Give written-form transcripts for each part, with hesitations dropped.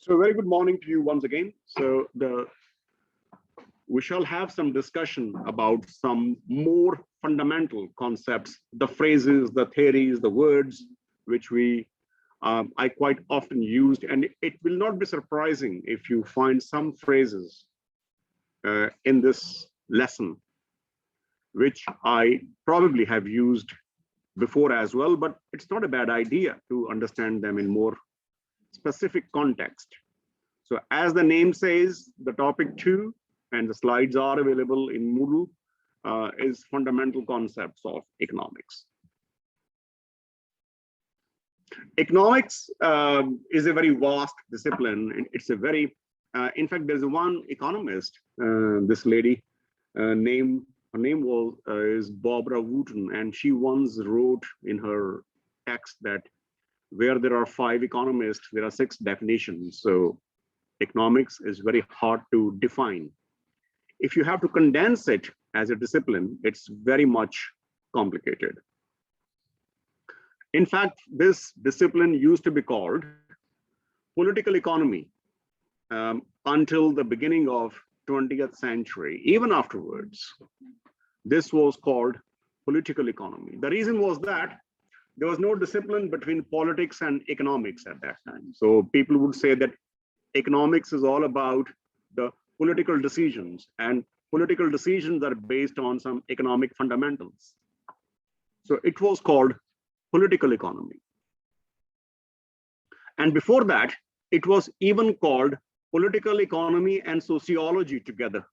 So very good morning to you once again. We shall have some discussion about some more fundamental concepts, the phrases, the theories, the words, which I quite often used, and it will not be surprising if you find some phrases in this lesson, which I probably have used before as well, but it's not a bad idea to understand them in more specific context. So as the name says, the topic 2, and the slides are available in Moodle, is fundamental concepts of economics. Economics is a very vast discipline. It's a very, in fact, there's one economist, this lady, her name is Barbara Wooten, and she once wrote in her text that where there are 5 economists, there are 6 definitions. So economics is very hard to define. If you have to condense it as a discipline, it's very much complicated. In fact, this discipline used to be called political economy until the beginning of 20th century. Even afterwards, this was called political economy. The reason was that there was no discipline between politics and economics at that time. So people would say that economics is all about the political decisions, and political decisions are based on some economic fundamentals. So it was called political economy. And before that, it was even called political economy and sociology together.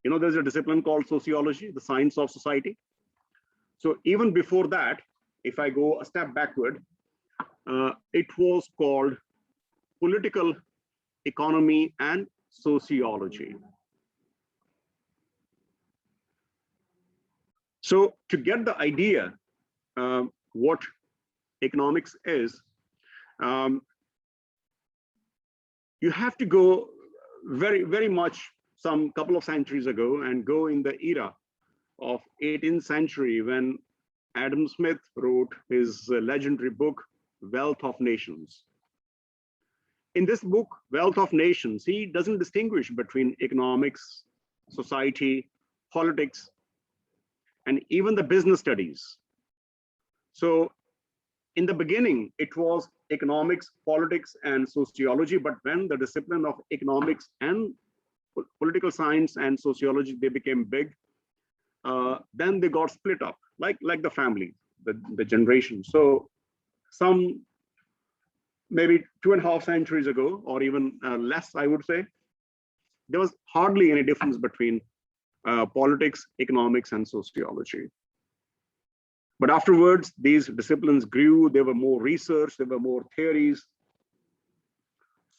You know, there's a discipline called sociology, the science of society. So even before that, if I go a step backward, it was called political economy and sociology. So to get the idea what economics is, you have to go very much some couple of centuries ago and go in the era of 18th century when Adam Smith wrote his legendary book, Wealth of Nations. In this book, Wealth of Nations, he doesn't distinguish between economics, society, politics, and even the business studies. So in the beginning, it was economics, politics, and sociology, but when the discipline of economics and political science and sociology, they became big, then they got split up, like the family, the generation. So some maybe 2.5 centuries ago, or even less, I would say, there was hardly any difference between politics, economics, and sociology. But afterwards, these disciplines grew. There were more research, there were more theories.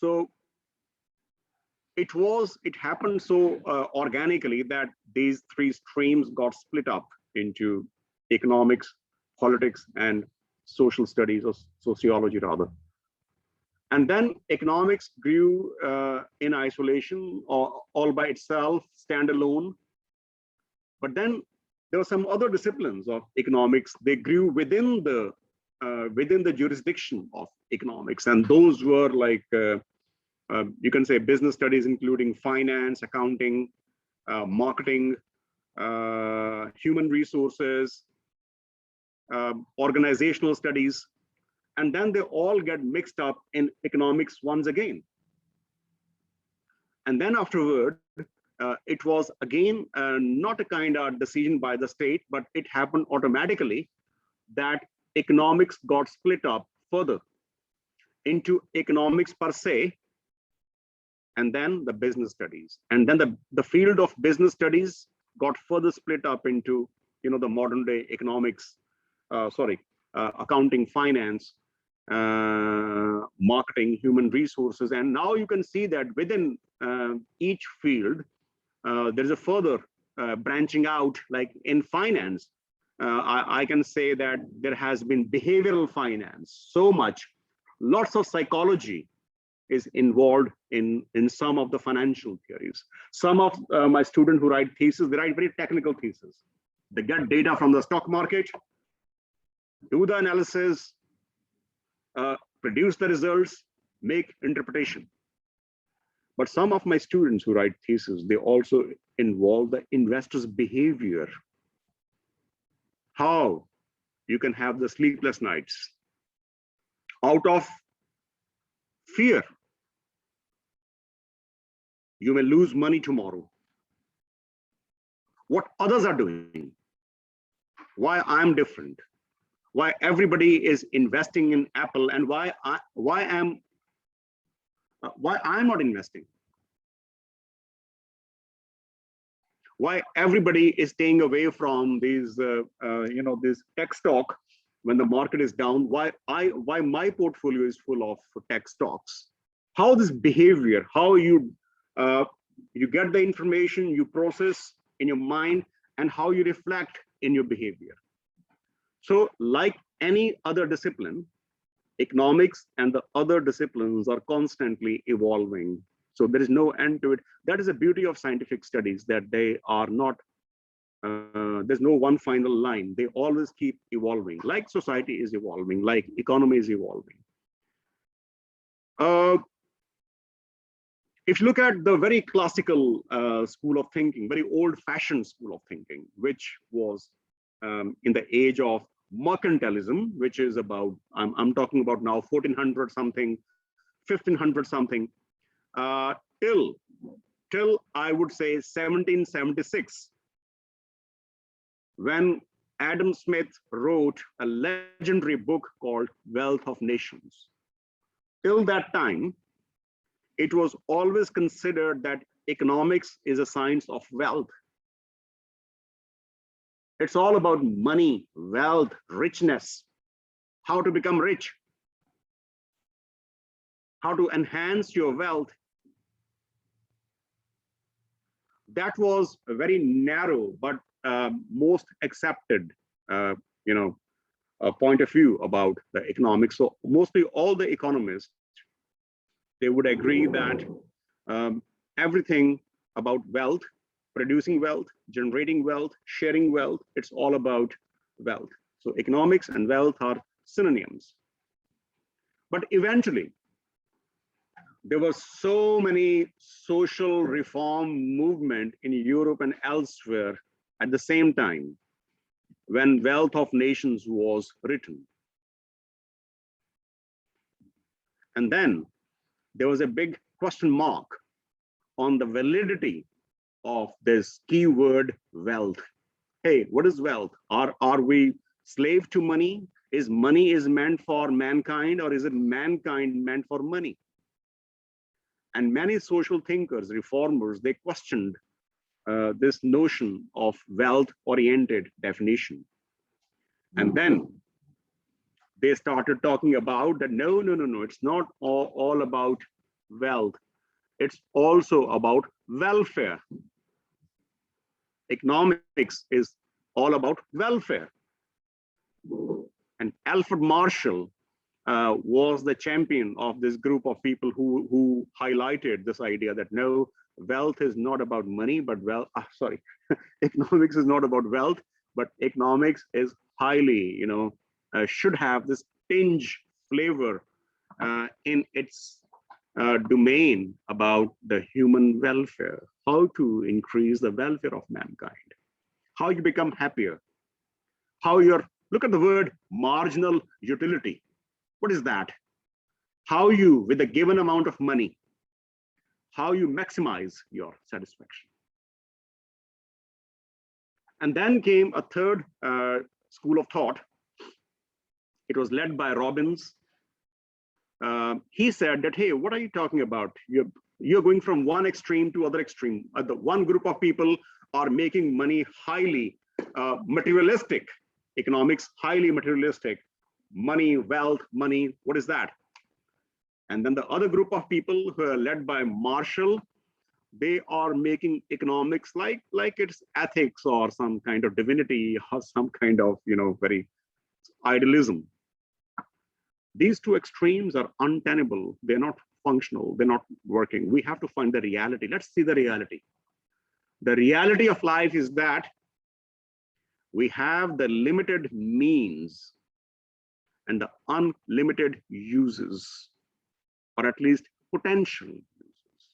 So it happened so organically that these 3 streams got split up into economics, politics, and social studies, or sociology rather. And then economics grew in isolation, or all by itself, standalone. But then there were some other disciplines of economics. They grew within the jurisdiction of economics, and those were like you can say business studies, including finance, accounting, marketing, human resources, organizational studies. And then they all get mixed up in economics once again. And then afterward, it was again not a kind of decision by the state, but it happened automatically that economics got split up further into economics per se, and then the business studies. And then the field of business studies got further split up into, you know, the modern day economics, accounting, finance, marketing, human resources. And now you can see that within each field, there's a further branching out. Like in finance, I can say that there has been behavioral finance so much. Lots of psychology is involved in some of the financial theories. Some of my students who write theses, they write very technical theses. They get data from the stock market, do the analysis, produce the results, make interpretation. But some of my students who write theses, they also involve the investor's behavior. How you can have the sleepless nights out of fear. You may lose money tomorrow. What others are doing, why I'm different, why everybody is investing in Apple, and why I'm not investing. Why everybody is staying away from these, this tech stock when the market is down. Why my portfolio is full of tech stocks. How this behavior, how you get the information, you process in your mind, and how you reflect in your behavior. So, like any other discipline, economics and the other disciplines are constantly evolving. So there is no end to it. That is the beauty of scientific studies, that they are not, there's no one final line. They always keep evolving, like society is evolving, like economy is evolving. If you look at the very classical school of thinking, very old-fashioned school of thinking, which was in the age of mercantilism, which is about, I'm talking about now 1400 something, 1500 something, till I would say 1776, when Adam Smith wrote a legendary book called Wealth of Nations. Till that time, it was always considered that economics is a science of wealth. It's all about money, wealth, richness, how to become rich, how to enhance your wealth. That was a very narrow but most accepted, point of view about the economics. So mostly all the economists, they would agree that everything about wealth, producing wealth, generating wealth, sharing wealth, it's all about wealth. So economics and wealth are synonyms. But eventually, there were so many social reform movement in Europe and elsewhere at the same time when Wealth of Nations was written. And then there was a big question mark on the validity of this keyword wealth. Hey, what is wealth? Are we slave to money? Is money meant for mankind, or is it mankind meant for money? And many social thinkers, reformers, they questioned this notion of wealth-oriented definition. And then they started talking about that, no, it's not all about wealth. It's also about welfare. Economics is all about welfare. And Alfred Marshall was the champion of this group of people who highlighted this idea that no, wealth is not about money, but economics is not about wealth, but economics is highly, should have this tinge flavor in its domain about the human welfare, how to increase the welfare of mankind, how you become happier, how you're, look at the word marginal utility. What is that? How you, with a given amount of money, how you maximize your satisfaction. And then came a third school of thought. It was led by Robbins. He said that, hey, what are you talking about? You're going from one extreme to other extreme. The one group of people are making money highly materialistic, economics highly materialistic, money, wealth, money, what is that? And then the other group of people who are led by Marshall, they are making economics like it's ethics or some kind of divinity or some kind of, very idealism. These two extremes are untenable. They're not functional. They're not working. We have to find the reality. Let's see the reality. The reality of life is that we have the limited means and the unlimited uses or at least potential users.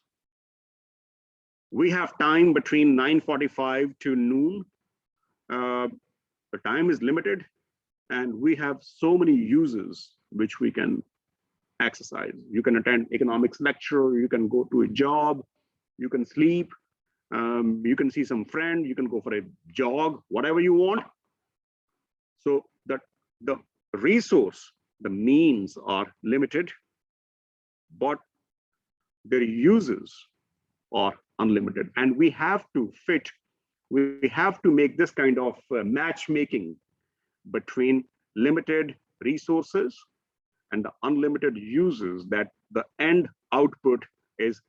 We have time between 9:45 to noon. The time is limited, and we have so many uses which we can exercise. You can attend economics lecture, you can go to a job, you can sleep, you can see some friend, you can go for a jog, whatever you want. So that the resource, the means are limited, but their uses are unlimited. And we have to make this kind of matchmaking between limited resources and the unlimited uses, that the end output is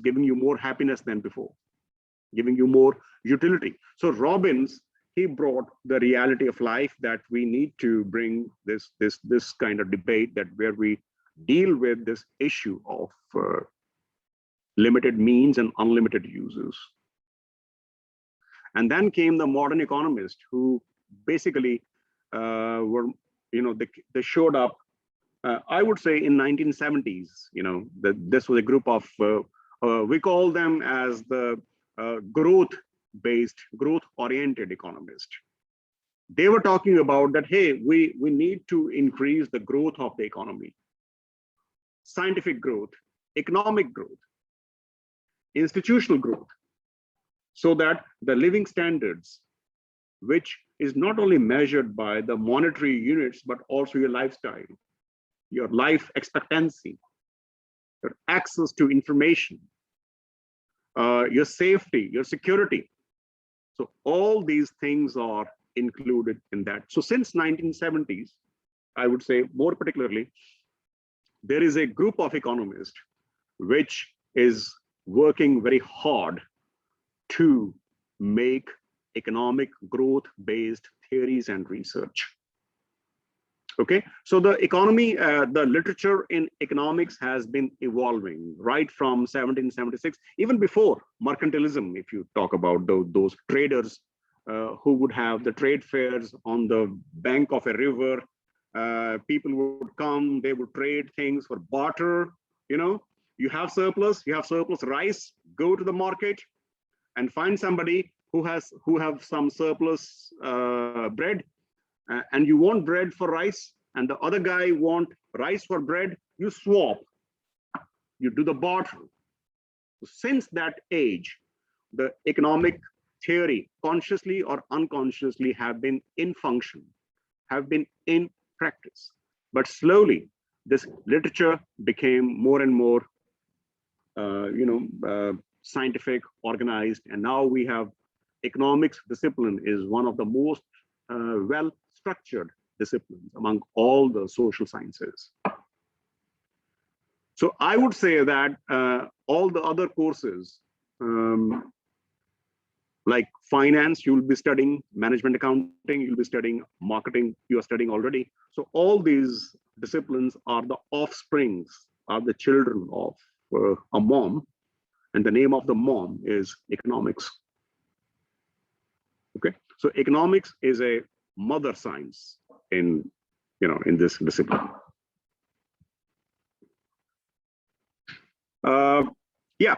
giving you more happiness than before, giving you more utility. So Robbins, he brought the reality of life that we need to bring this kind of debate, that where we deal with this issue of limited means and unlimited uses. And then came the modern economists, who basically were, they showed up, I would say in 1970s, this was a group of, we call them as the growth-oriented economists. They were talking about that, hey, we need to increase the growth of the economy, scientific growth, economic growth, institutional growth, so that the living standards, which is not only measured by the monetary units, but also your lifestyle, your life expectancy, your access to information, your safety, your security. So all these things are included in that. So since 1970s, I would say more particularly, there is a group of economists which is working very hard to make economic growth-based theories and research. Okay, so the economy, the literature in economics has been evolving right from 1776, even before mercantilism. If you talk about those traders who would have the trade fairs on the bank of a river, people would come, they would trade things for barter. You have surplus rice, go to the market and find somebody who have some surplus bread, and you want bread for rice, and the other guy want rice for bread, you swap, you do the barter. Since that age, the economic theory, consciously or unconsciously, have been in function, have been in practice. But slowly, this literature became more and more, scientific, organized, and now we have economics discipline is one of the most well-structured disciplines among all the social sciences. So I would say that all the other courses, like finance, you'll be studying, management accounting, you'll be studying marketing, you are studying already. So all these disciplines are the offsprings, are the children of a mom, and the name of the mom is economics. Okay, so economics is a mother science in this discipline. Yeah,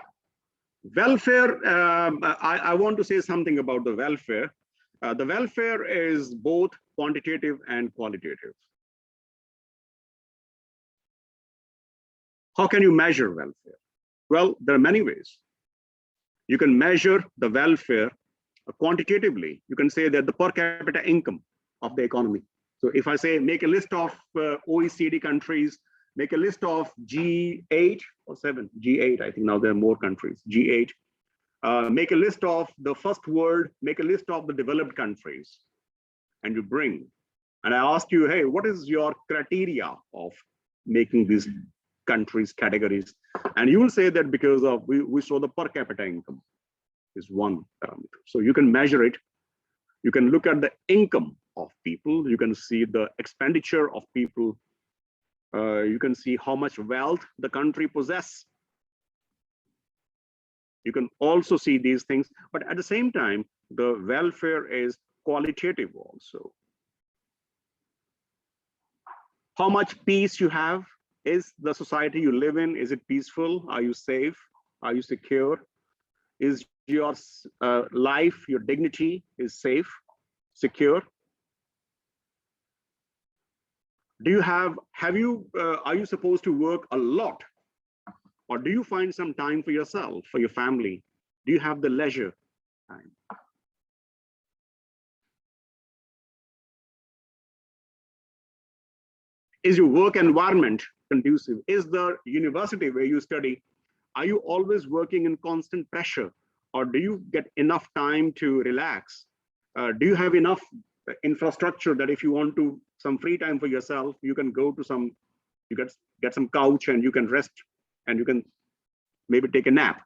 welfare. I want to say something about the welfare. The welfare is both quantitative and qualitative. How can you measure welfare? Well, there are many ways. You can measure the welfare quantitatively. You can say that the per capita income of the economy. So if I say make a list of OECD countries, make a list of G8 or 7, G8, I think now there are more countries, G8. Make a list of the first world, make a list of the developed countries, and you bring. And I ask you, hey, what is your criteria of making these countries categories? And you will say that because of we saw the per capita income is one parameter. So you can measure it. You can look at the income of people. You can see the expenditure of people. You can see how much wealth the country possesses. You can also see these things, but at the same time, the welfare is qualitative also. How much peace you have, Is the society you live in, is it peaceful? Are you safe? Are you secure? Is your life, your dignity is safe, secure? Do you have you, are you supposed to work a lot? Or do you find some time for yourself, for your family? Do you have the leisure time? Is your work environment conducive? Is the university where you study, are you always working in constant pressure? Or do you get enough time to relax? Do you have enough infrastructure that if you want to some free time for yourself, you can go to some, you get some couch and you can rest and you can maybe take a nap.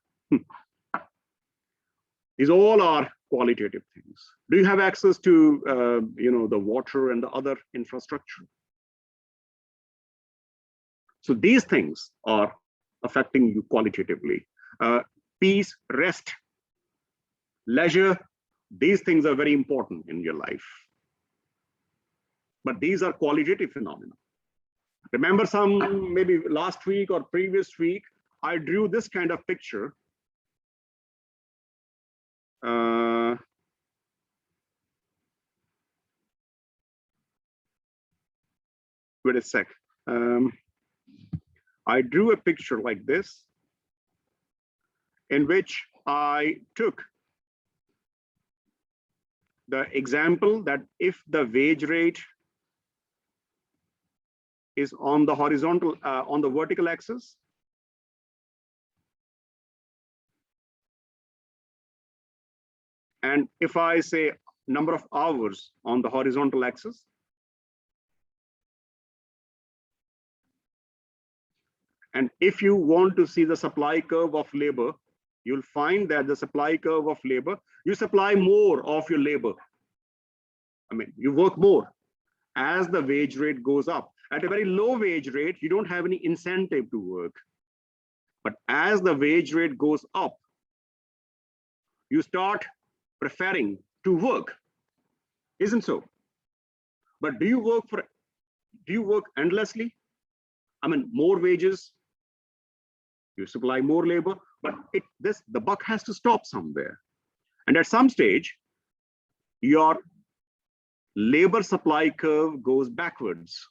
These all are qualitative things. Do you have access to the water and the other infrastructure? So these things are affecting you qualitatively. Peace, rest, leisure, these things are very important in your life. But these are qualitative phenomena. Remember maybe last week or previous week, I drew this kind of picture. Wait a sec. I drew a picture like this, in which I took the example that if the wage rate is on the horizontal, on the vertical axis, and if I say number of hours on the horizontal axis, and if you want to see the supply curve of labor, you'll find that the supply curve of labor, you supply more of your labor. I mean, you work more as the wage rate goes up. At a very low wage rate, you don't have any incentive to work. But as the wage rate goes up, you start preferring to work. Isn't so? But do you work endlessly? I mean, more wages, you supply more labor, but the buck has to stop somewhere. And at some stage, your labor supply curve goes backwards.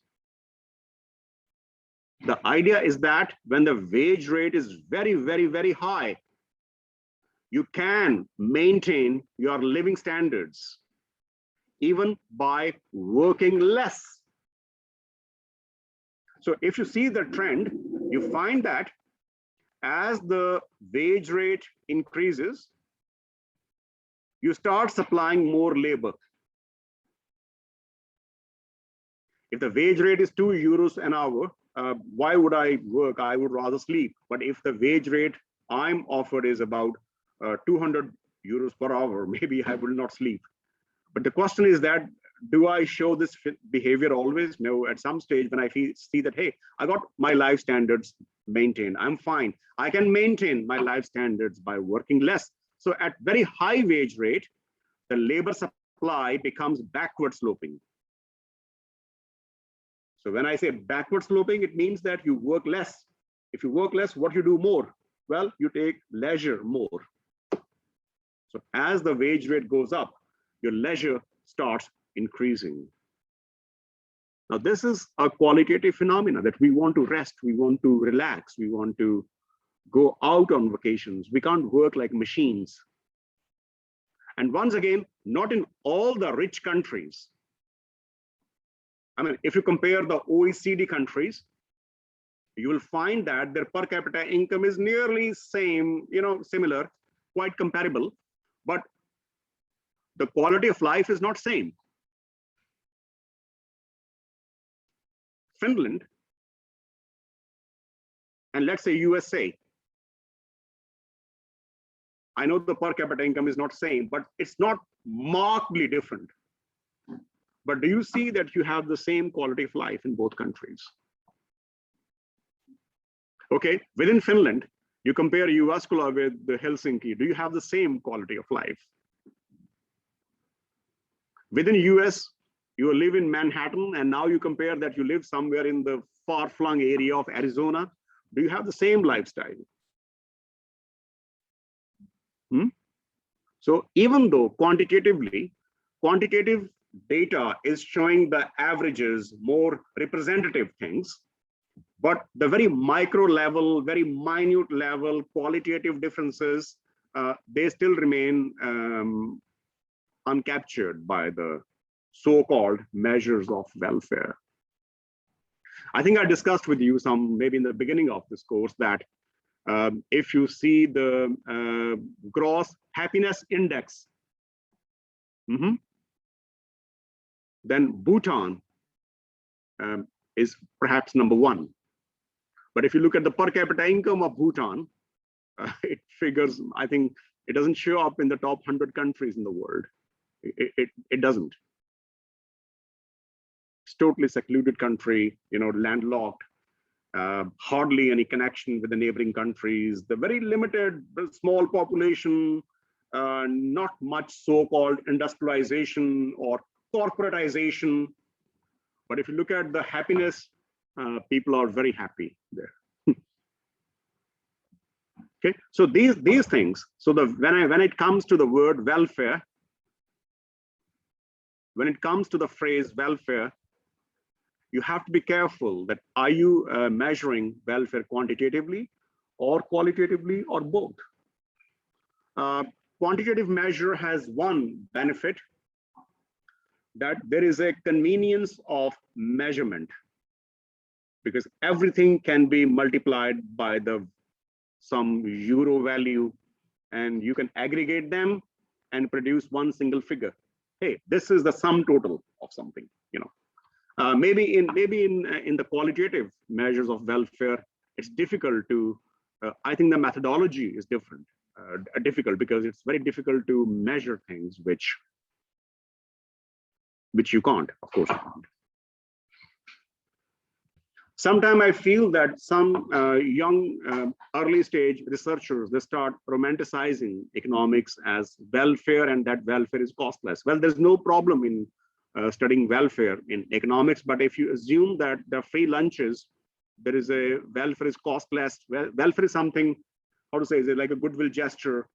The idea is that when the wage rate is very, very, very high, you can maintain your living standards even by working less. So if you see the trend, you find that as the wage rate increases, you start supplying more labor. If the wage rate is 2 euros an hour, why would I work? I would rather sleep. But if the wage rate I'm offered is about 200 euros per hour, maybe I will not sleep. But the question is that, do I show this behavior always? No, at some stage when I see that, hey, I got my life standards maintained, I'm fine. I can maintain my life standards by working less. So at very high wage rate, the labor supply becomes backward sloping. So when I say backward sloping, it means that you work less. If you work less, what you do more? Well, you take leisure more. So as the wage rate goes up, your leisure starts increasing. Now, this is a qualitative phenomena that we want to rest, we want to relax, we want to go out on vacations. We can't work like machines. And once again, not in all the rich countries. I mean, if you compare the OECD countries, you will find that their per capita income is nearly same, similar, quite comparable, but the quality of life is not same. Finland, and let's say USA, I know the per capita income is not same, but it's not markedly different. But do you see that you have the same quality of life in both countries? Okay, within Finland, you compare Jyväskylä with the Helsinki, do you have the same quality of life? Within US, You live in Manhattan, and now you compare that you live somewhere in the far-flung area of Arizona. Do you have the same lifestyle? So even though quantitative data is showing the averages, more representative things, but the very micro level, very minute level, qualitative differences, they still remain uncaptured by the so-called measures of welfare. I think I discussed with you some, maybe in the beginning of this course, that if you see the gross happiness index, then Bhutan is perhaps number one. But if you look at the per capita income of Bhutan, it figures, I think it doesn't show up in the top 100 countries in the world. It doesn't. It's totally secluded country, landlocked, hardly any connection with the neighboring countries, the very limited, small population, not much so-called industrialization or corporatization. But if you look at the happiness, people are very happy there. Okay, so these things. So when it comes to the word welfare, when it comes to the phrase welfare, you have to be careful that are you measuring welfare quantitatively or qualitatively or both? Quantitative measure has one benefit, that there is a convenience of measurement, because everything can be multiplied by some euro value, and you can aggregate them and produce one single figure. Hey, this is the sum total of something. Maybe in the qualitative measures of welfare, it's difficult to. I think the methodology is difficult because it's very difficult to measure things which you can't, of course. Sometimes I feel that some young early stage researchers, they start romanticizing economics as welfare, and that welfare is costless. Well, there's no problem in studying welfare in economics, but if you assume that the free lunches, there is a welfare is costless. Welfare is something, how to say, is it like a goodwill gesture?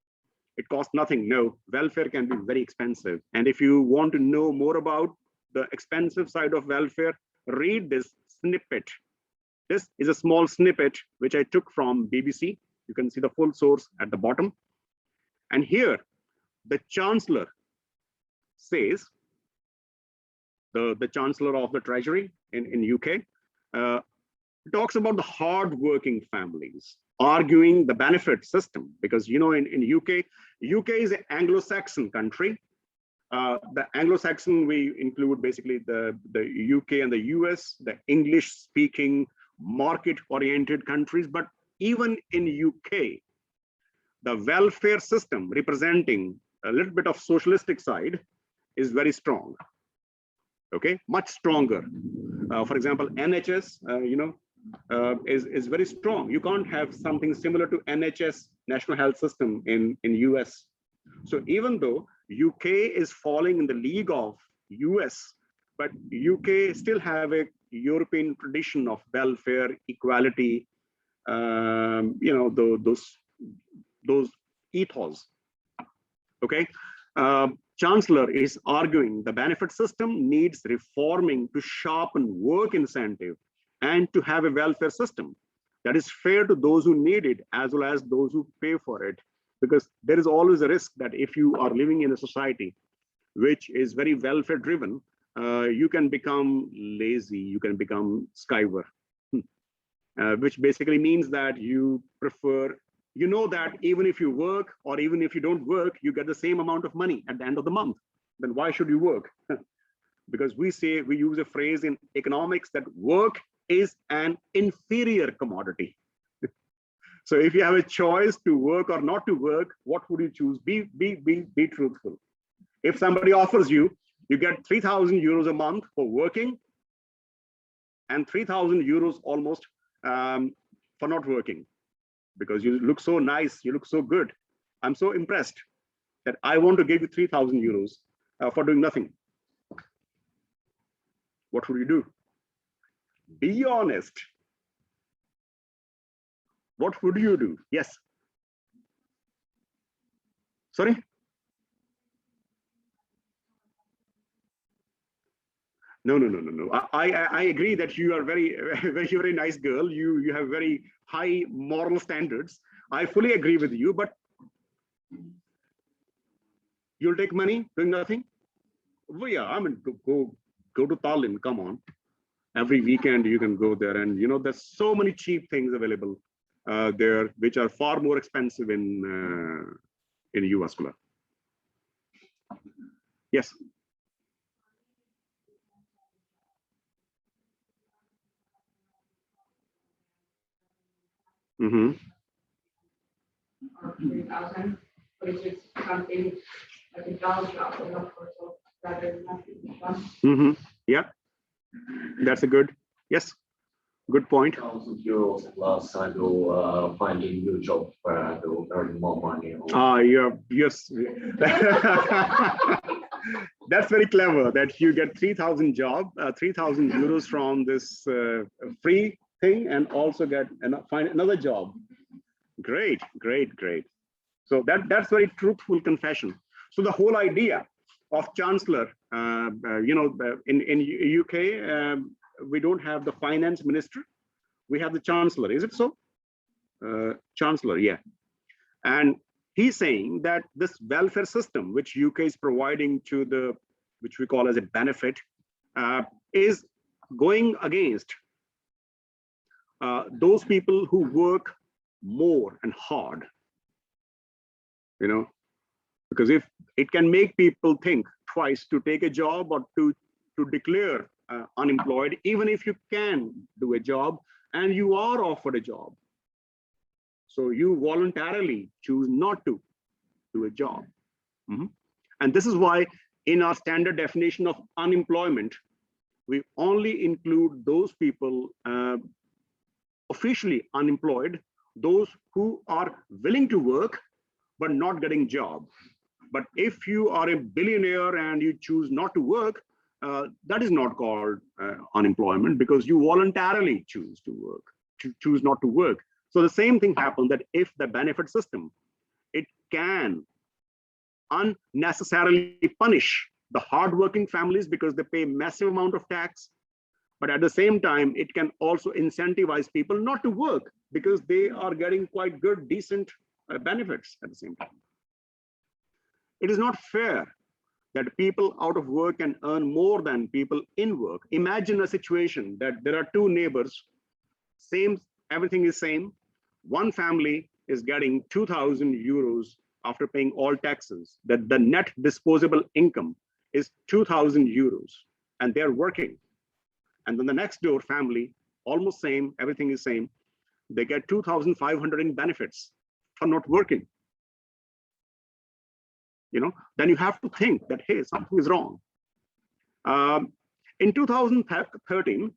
It costs nothing. No, welfare can be very expensive. And if you want to know more about the expensive side of welfare, read this snippet. This is a small snippet which I took from BBC. You can see the full source at the bottom. And here, the Chancellor says, the Chancellor of the Treasury in UK, talks about the hard-working families, arguing the benefit system, because in UK is an Anglo-Saxon country. The Anglo-Saxon, we include basically the UK and the US, the English-speaking, market-oriented countries. But even in UK, the welfare system, representing a little bit of socialistic side, is very strong. Okay, much stronger. For example, NHS, is very strong. You can't have something similar to NHS, National Health System, in US. So even though UK is falling in the league of US, but UK still have a European tradition of welfare, equality, those ethos. Okay, Chancellor is arguing the benefit system needs reforming to sharpen work incentive and to have a welfare system that is fair to those who need it as well as those who pay for it. Because there is always a risk that if you are living in a society which is very welfare driven, you can become lazy, you can become skiver, which basically means that you prefer, that even if you work or even if you don't work, you get the same amount of money at the end of the month. Then why should you work? Because we use a phrase in economics that work is an inferior commodity. So if you have a choice to work or not to work, what would you choose? Be truthful. If somebody offers you get 3,000 euros a month for working and 3,000 euros almost for not working, because you look so nice, you look so good. I'm so impressed that I want to give you 3,000 euros for doing nothing. What would you do? Be honest. What would you do? Yes. Sorry? No. I agree that you are very nice girl. You have very high moral standards. I fully agree with you, but you'll take money doing nothing? Well, yeah, I mean, go to Tallinn. Come on, every weekend you can go there, and there's so many cheap things available there, which are far more expensive in US. Yes. Mm-hmm. 3,000, which is something like a dull job, and of course, rather than nothing. Mm-hmm. Yeah, that's a good. Yes, good point. €1,000 plus I go finding new job where I go earn more money. Yeah, yes. That's very clever that you get 3,000 €3,000 from this free thing, and also find another job. Great. So that's very truthful confession. So the whole idea of chancellor, in UK, we don't have the finance minister, we have the chancellor. Is it so? Chancellor, yeah. And he's saying that this welfare system, which UK is providing to which we call as a benefit, is going against those people who work more and hard. Because if it can make people think twice to take a job or to declare unemployed, even if you can do a job and you are offered a job. So you voluntarily choose not to do a job. And this is why in our standard definition of unemployment, we only include those people officially unemployed, those who are willing to work but not getting job. But if you are a billionaire and you choose not to work, that is not called unemployment, because you voluntarily choose to work, choose not to work. So the same thing happens, that if the benefit system, it can unnecessarily punish the hardworking families because they pay massive amount of tax, but at the same time, it can also incentivize people not to work because they are getting quite good, decent benefits at the same time. It is not fair that people out of work can earn more than people in work. Imagine a situation that there are two neighbors, everything is same. One family is getting €2,000 after paying all taxes, that the net disposable income is €2,000, and they're working. And then the next door family, almost same, everything is same, they get 2,500 in benefits for not working. Then you have to think that, hey, something is wrong. In 2013,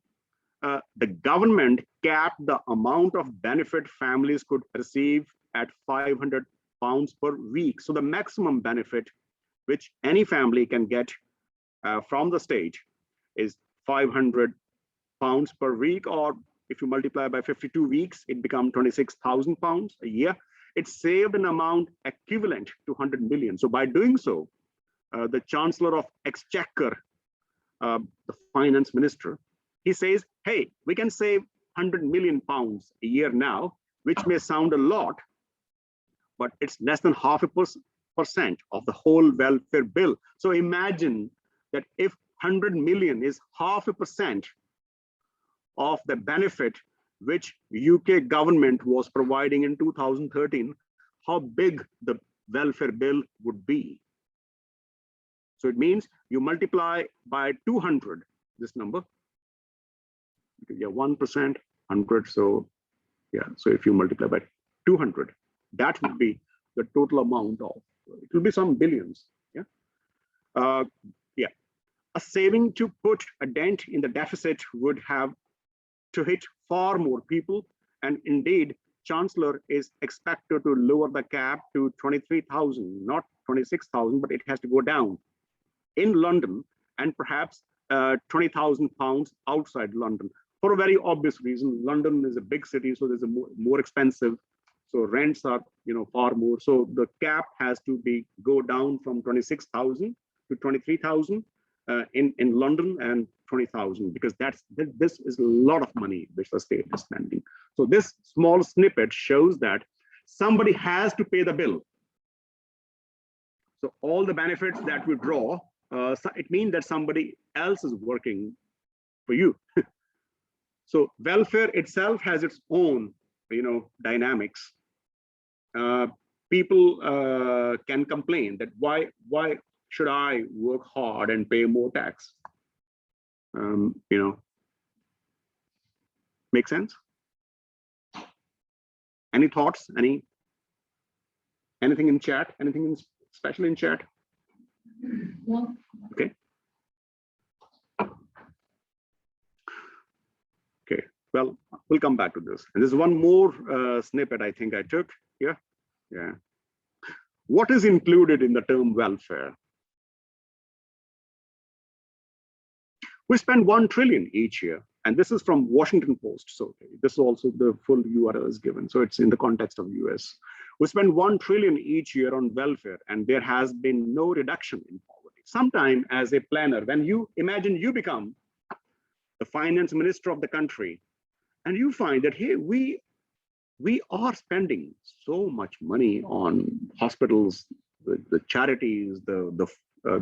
the government capped the amount of benefit families could receive at £500 per week. So the maximum benefit which any family can get from the state is £500 per week, or if you multiply by 52 weeks, it becomes £26,000 a year. It saved an amount equivalent to 100 million. So by doing so, the Chancellor of Exchequer, the finance minister, he says, hey, we can save £100 million a year now, which may sound a lot, but it's less than 0.5% of the whole welfare bill. So imagine that if 100 million is 0.5% of the benefit which UK government was providing in 2013, how big the welfare bill would be. So it means you multiply by 200 this number. Yeah, 1%, 100. So yeah, so if you multiply by 200, that would be the total amount of, it will be some billions. Yeah. Yeah. A saving to put a dent in the deficit would have to hit far more people. And indeed, Chancellor is expected to lower the cap to 23,000, not 26,000, but it has to go down in London, and perhaps £20,000 outside London for a very obvious reason. London is a big city, so there's a more expensive. So rents are, far more. So the cap has to go down from 26,000 to 23,000 in London, and 20,000, because this is a lot of money which the state is spending. So this small snippet shows that somebody has to pay the bill. So all the benefits that we draw, it means that somebody else is working for you. So welfare itself has its own, dynamics. People can complain that why should I work hard and pay more tax? Make sense? Any thoughts? Anything in chat? Anything special in chat? No. Okay. Okay. Well, we'll come back to this. And there's one more snippet I think I took here. Yeah. What is included in the term welfare? We spend 1 trillion each year, and this is from Washington Post. So this is also the full URL is given. So it's in the context of US. We spend 1 trillion each year on welfare, and there has been no reduction in poverty. Sometime as a planner, when you imagine you become the finance minister of the country, and you find that, hey, we are spending so much money on hospitals, the charities, the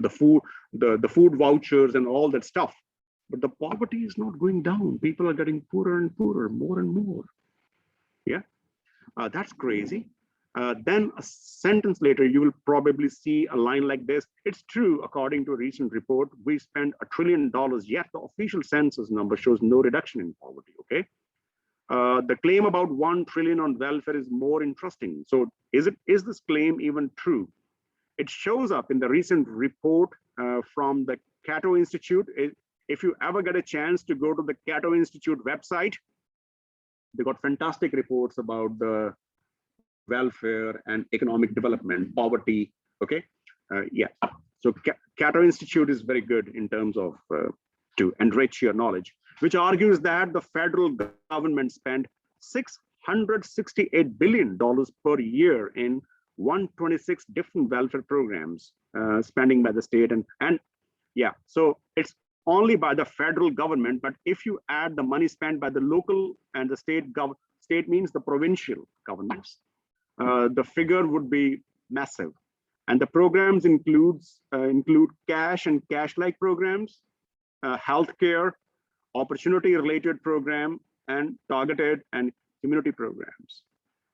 food vouchers, and all that stuff. But the poverty is not going down. People are getting poorer and poorer, more and more. Yeah, that's crazy. Then a sentence later, you will probably see a line like this. It's true, according to a recent report, we spend $1 trillion, yet the official census number shows no reduction in poverty, okay? The claim about 1 trillion on welfare is more interesting. So is this claim even true? It shows up in the recent report from the Cato Institute. If you ever get a chance to go to the Cato Institute website, they got fantastic reports about the welfare and economic development, poverty, okay? Yeah, so Cato Institute is very good in terms of to enrich your knowledge, which argues that the federal government spent $668 billion per year in 126 different welfare programs, spending by the state. And yeah, so it's only by the federal government, but if you add the money spent by the local and the state means the provincial governments, the figure would be massive. And the programs include cash and cash-like programs, healthcare, opportunity-related program, and targeted and community programs.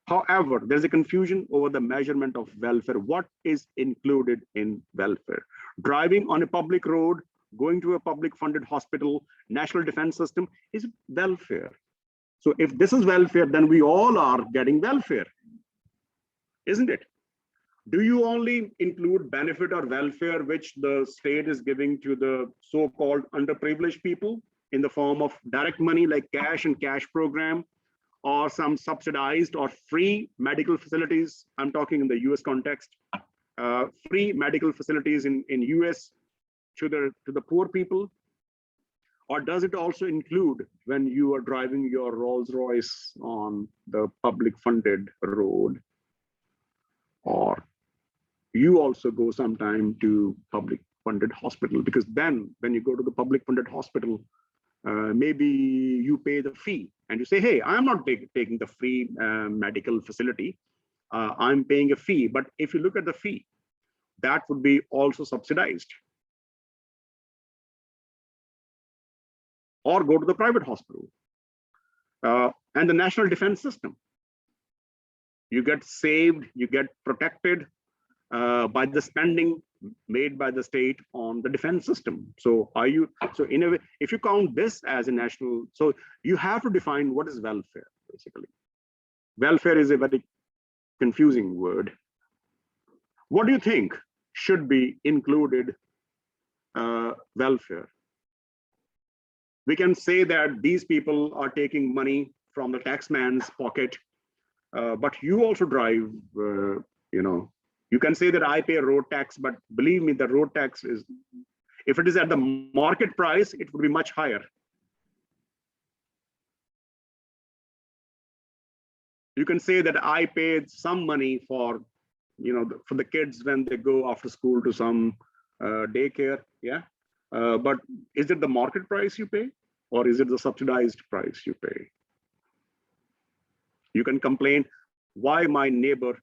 However, there's a confusion over the measurement of welfare. What is included in welfare? Driving on a public road, going to a public funded hospital, national defense system is welfare. So if this is welfare, then we all are getting welfare, isn't it? Do you only include benefit or welfare which the state is giving to the so-called underprivileged people in the form of direct money like cash and cash program, or some subsidized or free medical facilities? I'm talking in the US context, free medical facilities in US to the poor people? Or does it also include when you are driving your Rolls Royce on the public funded road? Or you also go sometime to public funded hospital? Because then when you go to the public funded hospital, maybe you pay the fee and you say, hey, I'm not taking the free medical facility. I'm paying a fee. But if you look at the fee, that would be also subsidized. Or go to the private hospital. And the national defense system. You get saved, you get protected by the spending made by the state on the defense system. So in a way, if you count this as a national, so you have to define what is welfare, basically. Welfare is a very confusing word. What do you think should be included welfare? We can say that these people are taking money from the taxman's pocket, but you also drive, you can say that I pay road tax, but believe me, the road tax If it is at the market price, it would be much higher. You can say that I paid some money for, for the kids when they go after school to some daycare, yeah. But is it the market price you pay, or is it the subsidized price you pay? You can complain why my neighbor,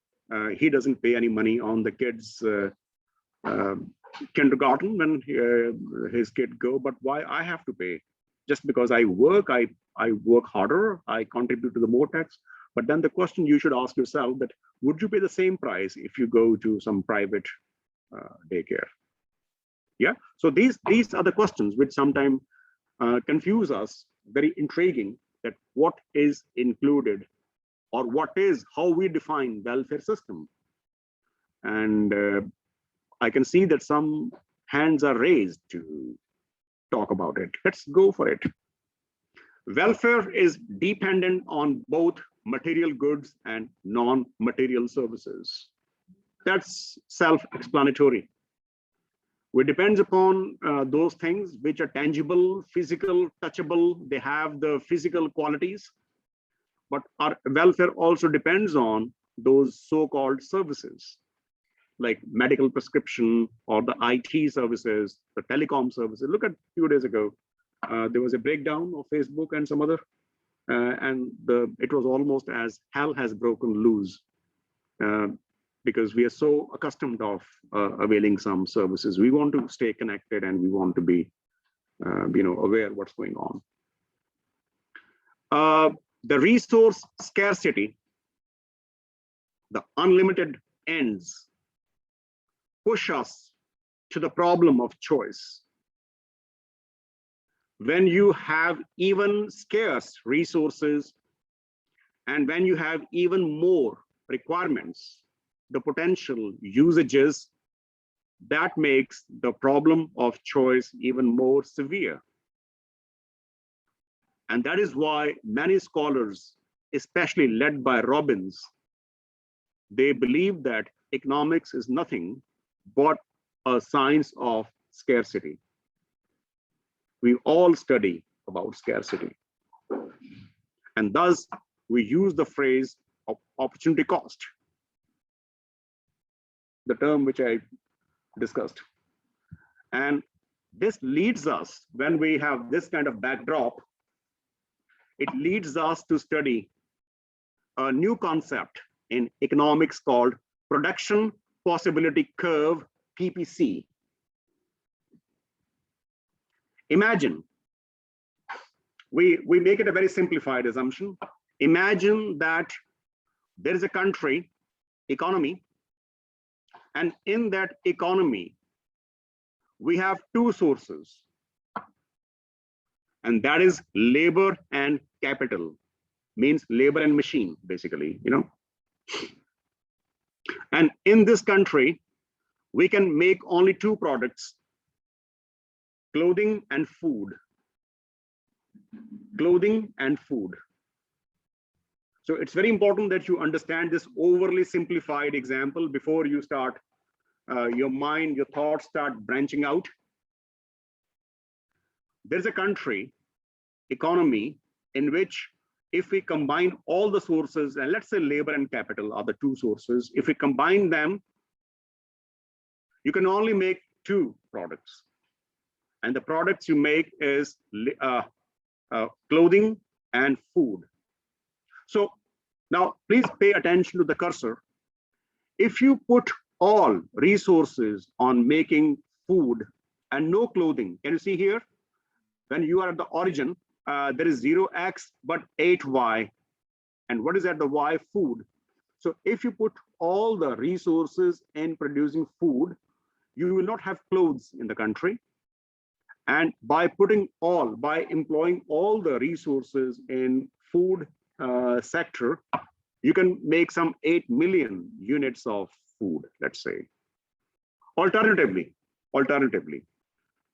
he doesn't pay any money on the kids' kindergarten when his kid go, but why I have to pay? Just because I work harder, I contribute to the more tax. But then the question you should ask yourself that, would you pay the same price if you go to some private daycare? Yeah, so these are the questions which sometimes confuse us, very intriguing, that what is included, or how we define welfare system. And I can see that some hands are raised to talk about it. Let's go for it. Welfare is dependent on both material goods and non-material services. That's self-explanatory. It depends upon those things which are tangible, physical, touchable. They have the physical qualities. But our welfare also depends on those so-called services, like medical prescription or the IT services, the telecom services. Look at a few days ago, there was a breakdown of Facebook and some other, and it was almost as hell has broken loose, because we are so accustomed of availing some services. We want to stay connected and we want to be, aware what's going on. The resource scarcity, the unlimited ends, push us to the problem of choice. When you have even scarce resources and when you have even more requirements, the potential usages, that makes the problem of choice even more severe. And that is why many scholars, especially led by Robbins, they believe that economics is nothing but a science of scarcity. We all study about scarcity. And thus, we use the phrase of opportunity cost, the term which I discussed. And this leads us, when we have this kind of backdrop, it leads us to study a new concept in economics called production possibility curve, PPC. Imagine, we make it a very simplified assumption. Imagine that there is a country, economy, and in that economy, we have two sources, and that is labor and capital, means labor and machine, basically, And in this country, we can make only two products, clothing and food. Clothing and food. So it's very important that you understand this overly simplified example before you start, your thoughts start branching out. There's a country, economy, in which if we combine all the sources, and let's say labor and capital are the two sources, if we combine them, you can only make two products. And the products you make is clothing and food. So now please pay attention to the cursor. If you put all resources on making food and no clothing, can you see here? When you are at the origin, there is 0x but 8y. And what is at the y? Food. So if you put all the resources in producing food, you will not have clothes in the country. And by employing all the resources in food sector, you can make some 8 million units of food, let's say. Alternatively,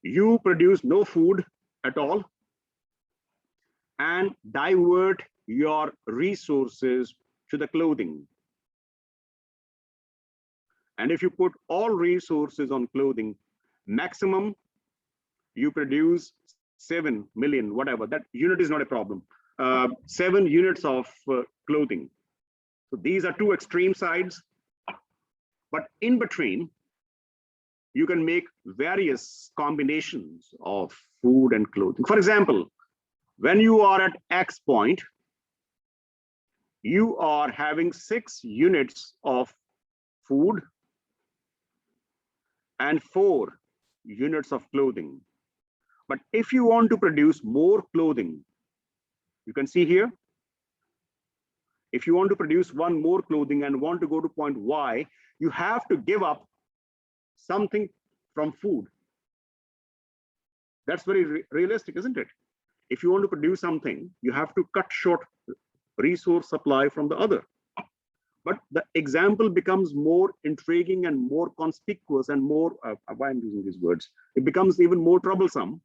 you produce no food at all and divert your resources to the clothing. And if you put all resources on clothing, maximum you produce 7 million, whatever, that unit is not a problem. 7 units of clothing. So these are two extreme sides, but in between, you can make various combinations of food and clothing. For example, when you are at X point, you are having 6 units of food and 4 units of clothing. But if you want to produce more clothing, you can see here, if you want to produce one more clothing and want to go to point Y, you have to give up something from food. That's very realistic, isn't it? If you want to produce something, you have to cut short resource supply from the other. But the example becomes more intriguing and more conspicuous and more, why I'm using these words, it becomes even more troublesome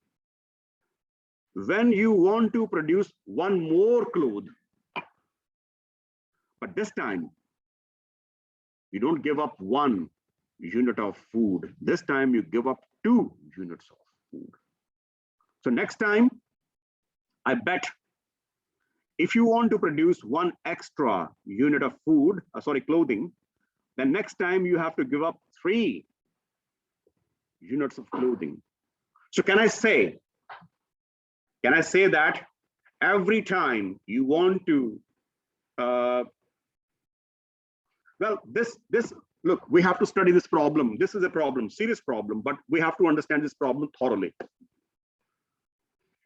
when you want to produce one more cloth. But this time, you don't give up 1 unit of food. This time you give up 2 units of food. So next time, I bet if you want to produce 1 extra unit of food, clothing, then next time you have to give up 3 units of clothing. So can I say that every time you want to, look, we have to study this problem. This is a problem, serious problem, but we have to understand this problem thoroughly.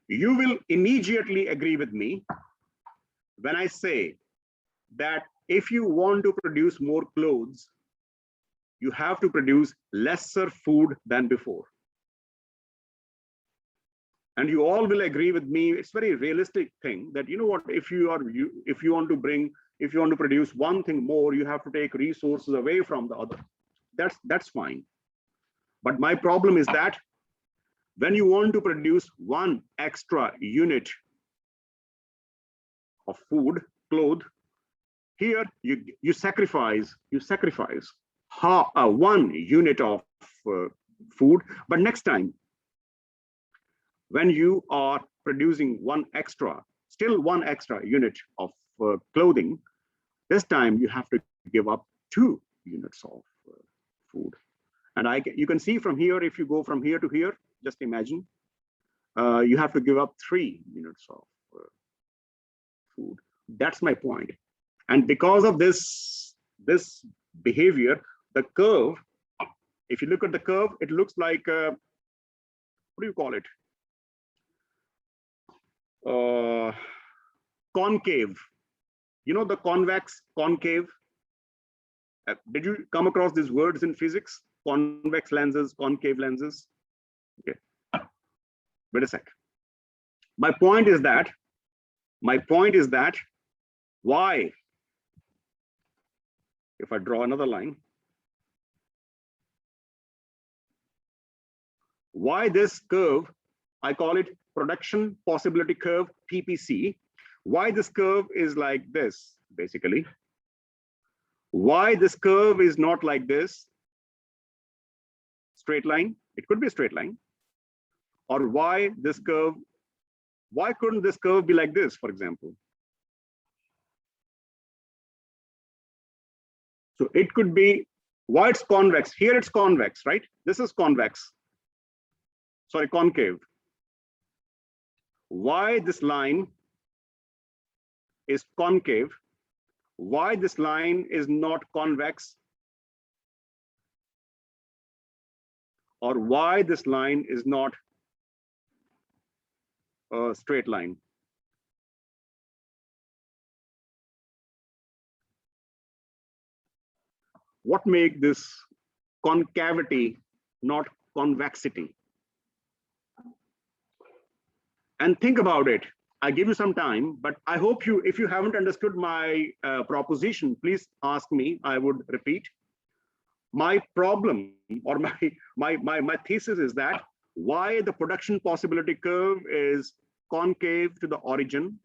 You will immediately agree with me when I say that if you want to produce more clothes, you have to produce lesser food than before. And you all will agree with me, it's very realistic thing that, you know what, if you want to produce one thing more, you have to take resources away from the other. That's fine. But my problem is that when you want to produce 1 extra unit of food, cloth, here you sacrifice 1 unit of food. But next time, when you are producing 1 extra, still 1 extra unit of clothing, this time you have to give up 2 units of food. And you can see from here, if you go from here to here, just imagine, you have to give up 3 units of food. That's my point. And because of this behavior, the curve, if you look at the curve, it looks like, what do you call it? Concave. You know the convex, concave? Did you come across these words in physics? Convex lenses, concave lenses? Okay. Wait a sec. My point is that why, if I draw another line, why this curve, I call it production possibility curve, PPC, why this curve is like this, basically. Why this curve is not like this, straight line, it could be a straight line, or why couldn't this curve be like this, for example? So it could be, why it's convex, here it's convex, right? This is convex, sorry, concave. Why this line is concave, why this line is not convex, or why this line is not a straight line. What makes this concavity not convexity? And think about it. I give you some time, but I hope if you haven't understood my proposition, please ask me, I would repeat. My problem or my thesis is that why the production possibility curve is concave to the origin.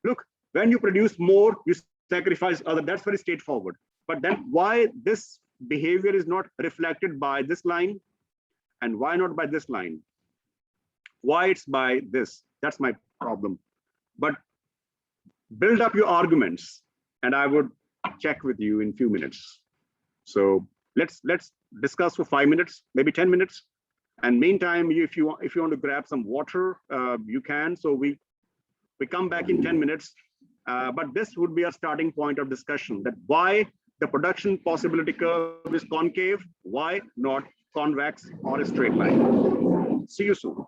Look, when you produce more, you sacrifice other, that's very straightforward. But then why this behavior is not reflected by this line? And why not by this line? Why it's by this? That's my problem. But build up your arguments, and I would check with you in a few minutes. So let's discuss for 5 minutes, maybe 10 minutes. And meantime, if you want to grab some water, you can. So we come back in 10 minutes. But this would be a starting point of discussion, that why the production possibility curve is concave, why not convex or a straight line. See you soon.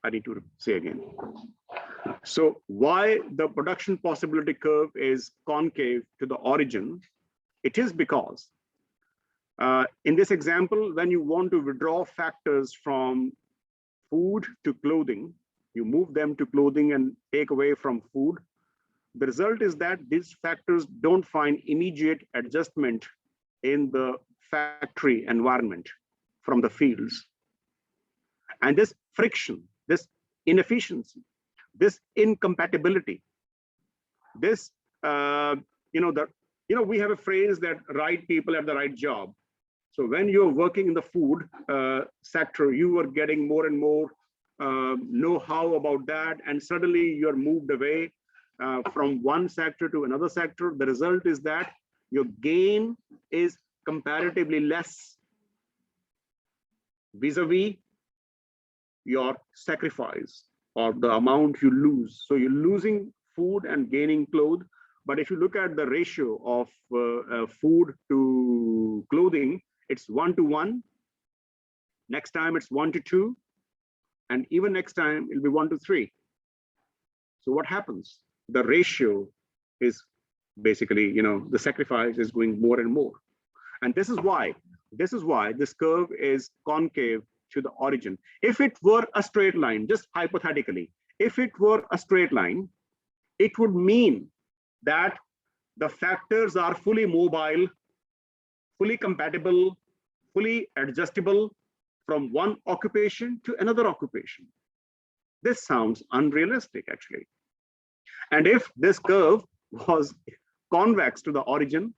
I need to say again. So why the production possibility curve is concave to the origin? It is because in this example, when you want to withdraw factors from food to clothing, you move them to clothing and take away from food. The result is that these factors don't find immediate adjustment in the factory environment from the fields. And this friction, this inefficiency, this incompatibility, this, we have a phrase that right people at the right job. So when you're working in the food sector, you are getting more and more know-how about that, and suddenly you're moved away from one sector to another sector. The result is that your gain is comparatively less vis-a-vis your sacrifice or the amount you lose. So you're losing food and gaining clothes. But if you look at the ratio of food to clothing, it's 1 to 1. Next time it's 1 to 2. And even next time it'll be 1 to 3. So what happens? The ratio is basically, the sacrifice is going more and more. And this is why this curve is concave to the origin. If it were a straight line, just hypothetically, if it were a straight line, it would mean that the factors are fully mobile, fully compatible, fully adjustable from one occupation to another occupation. This sounds unrealistic, actually. And if this curve was convex to the origin,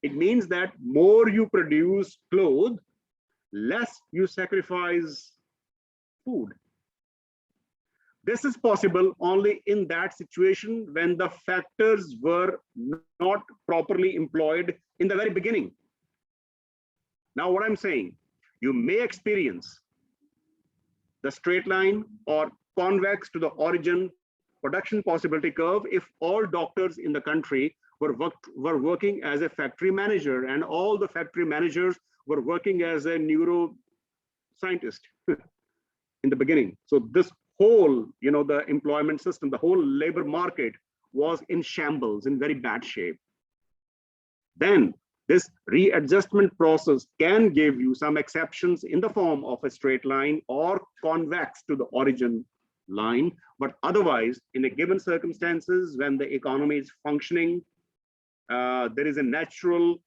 it means that more you produce clothes, less you sacrifice food. This is possible only in that situation when the factors were not properly employed in the very beginning. Now, what I'm saying, you may experience the straight line or convex to the origin production possibility curve if all doctors in the country were working as a factory manager, and all the factory managers were working as a neuroscientist in the beginning. So this whole, the employment system, the whole labor market was in shambles, in very bad shape. Then this readjustment process can give you some exceptions in the form of a straight line or convex to the origin line. But otherwise, in a given circumstances, when the economy is functioning, there is a natural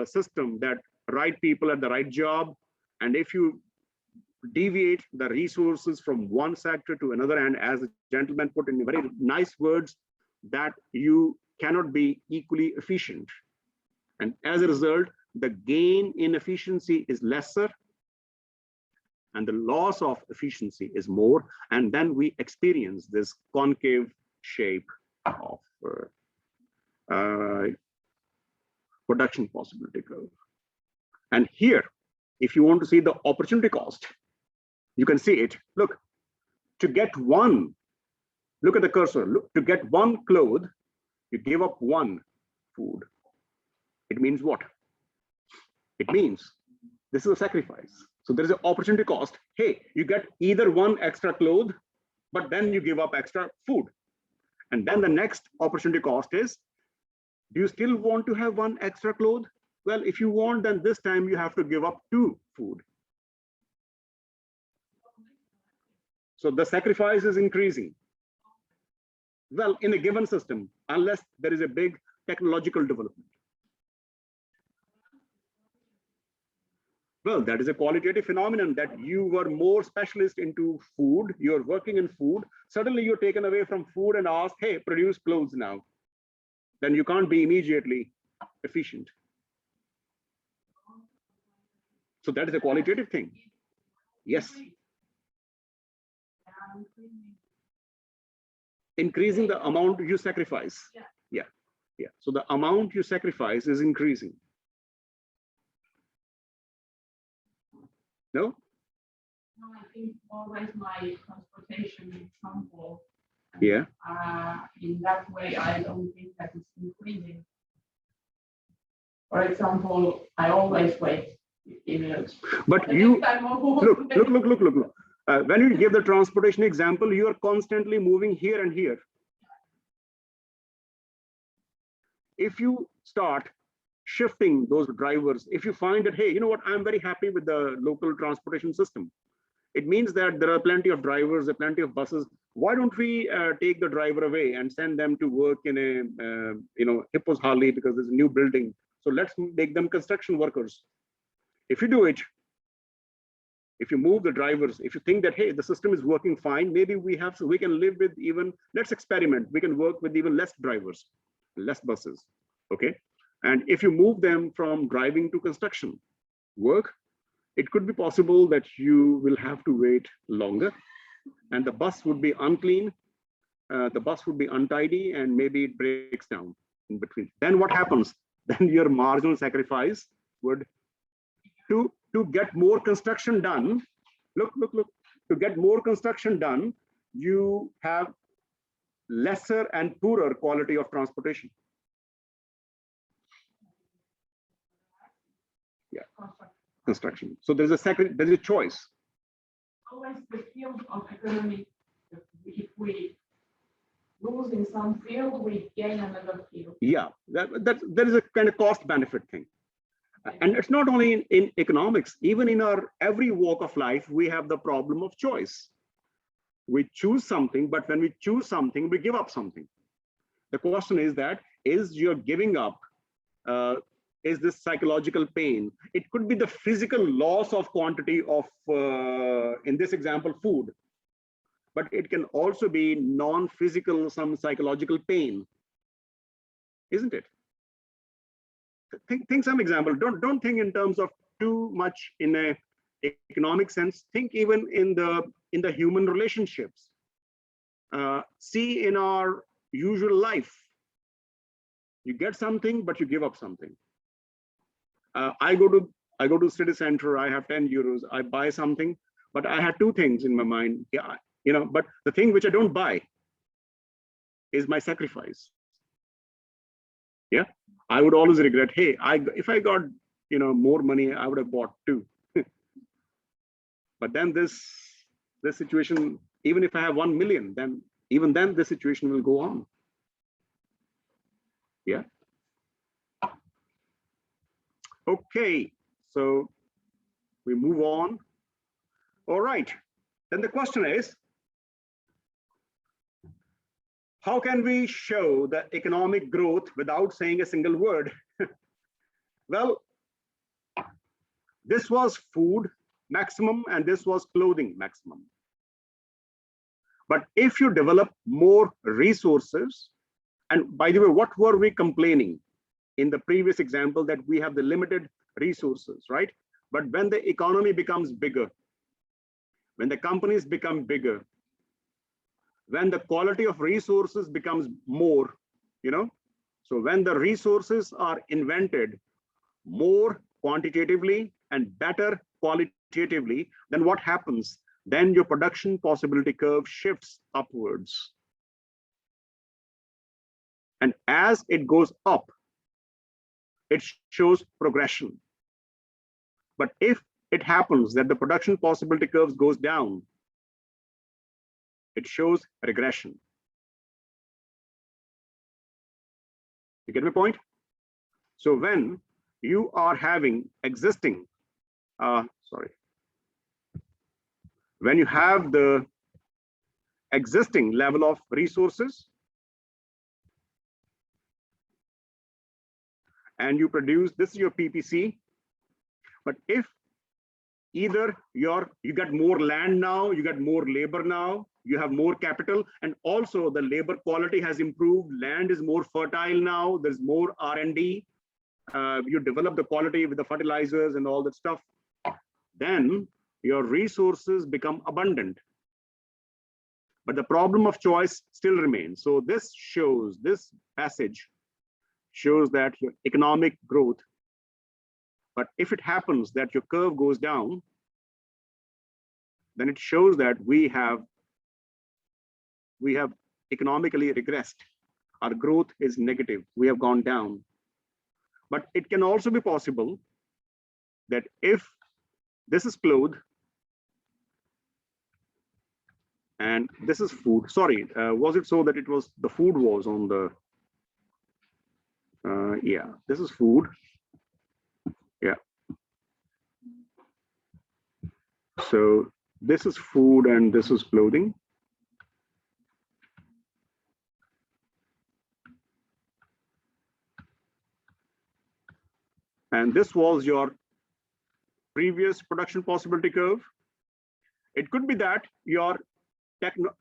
system that right people at the right job. And if you deviate the resources from one sector to another, and as the gentleman put in very nice words, that you cannot be equally efficient. And as a result, the gain in efficiency is lesser and the loss of efficiency is more. And then we experience this concave shape of production possibility curve. And here, if you want to see the opportunity cost, you can see it. Look, to get one, look at the cursor. Look, to get one cloth, you give up one food. It means what? It means this is a sacrifice. So there is an opportunity cost. Hey, you get either one extra cloth, but then you give up extra food. And then the next opportunity cost is, do you still want to have one extra cloth? Well, if you want, then this time you have to give up 2 food. So the sacrifice is increasing. Well, in a given system, unless there is a big technological development. Well, that is a qualitative phenomenon, that you were more specialist into food, you're working in food, suddenly you're taken away from food and asked, hey, produce clothes now. Then you can't be immediately efficient. So that is a qualitative thing. Yes. Increasing the amount you sacrifice. Yeah. So the amount you sacrifice is increasing. No? No, I think always my transportation example. Yeah. In that way, I don't think that it's increasing. For example, I always wait 15 minutes. But you look. When you give the transportation example, you are constantly moving here and here. If you start shifting those drivers, if you find that, hey, you know what, I'm very happy with the local transportation system. It means that there are plenty of drivers, there are plenty of buses. Why don't we take the driver away and send them to work in a Hippos Harley because there's a new building. So let's make them construction workers. If you do it, if you move the drivers, if you think that, hey, the system is working fine, maybe we can live with even, let's experiment. We can work with even less drivers, less buses, okay? And if you move them from driving to construction work, it could be possible that you will have to wait longer and the bus would be unclean, the bus would be untidy, and maybe it breaks down in between. Then what happens? Then your marginal sacrifice would, to get more construction done, look, to get more construction done, you have lesser and poorer quality of transportation. Yeah, construction. So there's a choice. Always the field of economy, if we lose in some field, we gain another field. Yeah, there is a kind of cost benefit thing. And it's not only in economics, even in our every walk of life, we have the problem of choice. We choose something, but when we choose something, we give up something. The question is that, is your giving up, is this psychological pain? It could be the physical loss of quantity of, in this example, food, but it can also be non-physical, some psychological pain, isn't it? Think some example. Don't think in terms of too much in a economic sense. Think even in the human relationships. See in our usual life, you get something, but you give up something. I go to city center. I have 10 euros. I buy something, but I had two things in my mind. Yeah, but the thing which I don't buy is my sacrifice. Yeah, I would always regret, hey, if I got more money, I would have bought two. But then this situation, even if I have 1 million, then even then the situation will go on. Yeah. Okay, so we move on. All right, then the question is, how can we show the economic growth without saying a single word? Well, this was food maximum and this was clothing maximum. But if you develop more resources, and by the way, what were we complaining in the previous example, that we have the limited resources, right? But when the economy becomes bigger, when the companies become bigger, when the quality of resources becomes more, so when the resources are invented more quantitatively and better qualitatively, then what happens? Then your production possibility curve shifts upwards. And as it goes up, it shows progression. But if it happens that the production possibility curves goes down, it shows regression. You get my point? So when you are having existing, when you have the existing level of resources and you produce, this is your PPC, but if either you got more land now, you got more labor now, you have more capital, and also the labor quality has improved, land is more fertile now, there's more R&D, you develop the quality with the fertilizers and all that stuff. then your resources become abundant. But the problem of choice still remains. So this passage shows that your economic growth, but if it happens that your curve goes down, then it shows that we have economically regressed. Our growth is negative. We have gone down. But it can also be possible that if this is clothes and this is food. Sorry, was it so that it was the food was on the, yeah, this is food. Yeah. So this is food and this is clothing. And this was your previous production possibility curve. It could be that your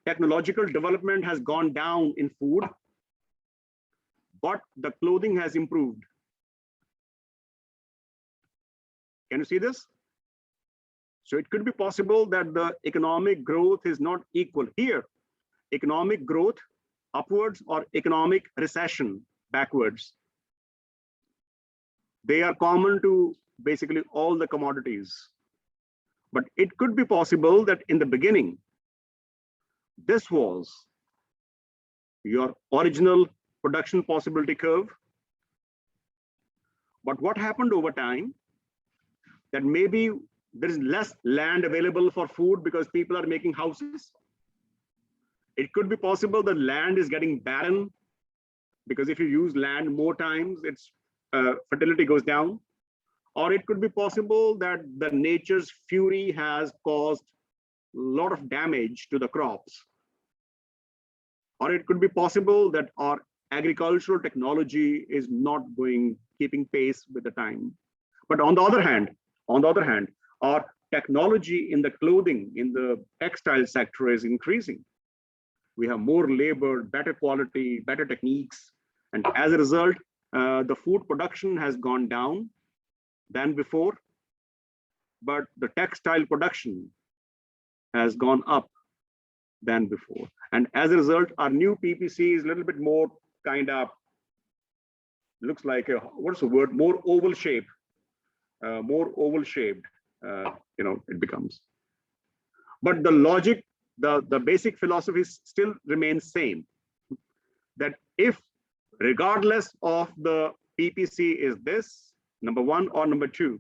technological development has gone down in food, but the clothing has improved. Can you see this? So it could be possible that the economic growth is not equal here. Economic growth upwards or economic recession backwards. They are common to basically all the commodities. But it could be possible that in the beginning, this was your original production possibility curve. But what happened over time, that maybe there is less land available for food because people are making houses. It could be possible that land is getting barren because if you use land more times, its fertility goes down. Or it could be possible that the nature's fury has caused a lot of damage to the crops. Or it could be possible that our agricultural technology is not keeping pace with the time. But on the other hand, our technology in the clothing, in the textile sector is increasing. We have more labor, better quality, better techniques. And as a result, the food production has gone down than before, but the textile production has gone up than before. And as a result, our new PPC is a little bit more kind of, looks like a, what's the word, more oval shape, it becomes. But the logic, the basic philosophy still remains same, that if regardless of the PPC is this, number one or number two,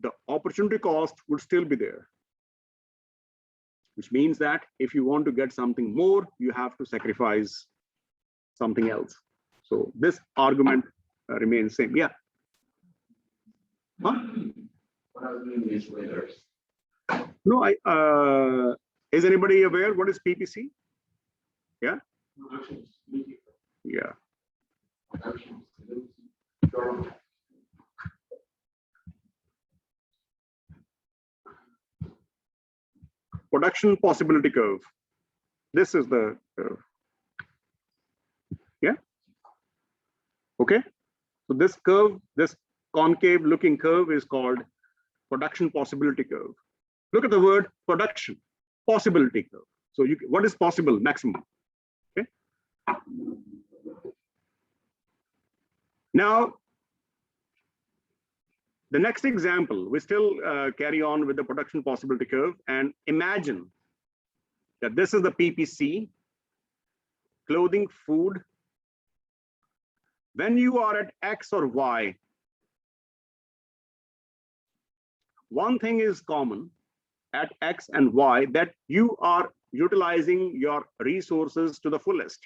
the opportunity cost would still be there. Which means that if you want to get something more, you have to sacrifice something else. So this argument remains same. Yeah. Huh? What are these layers? No, is anybody aware what is PPC? Yeah. Yeah. Production possibility curve. This is the curve. Yeah. Okay. So this curve, this concave looking curve is called production possibility curve. Look at the word production possibility curve. So what is possible? Maximum. Okay. Now, the next example, we still carry on with the production possibility curve, and imagine that this is the PPC, clothing, food. When you are at X or Y, one thing is common at X and Y, that you are utilizing your resources to the fullest.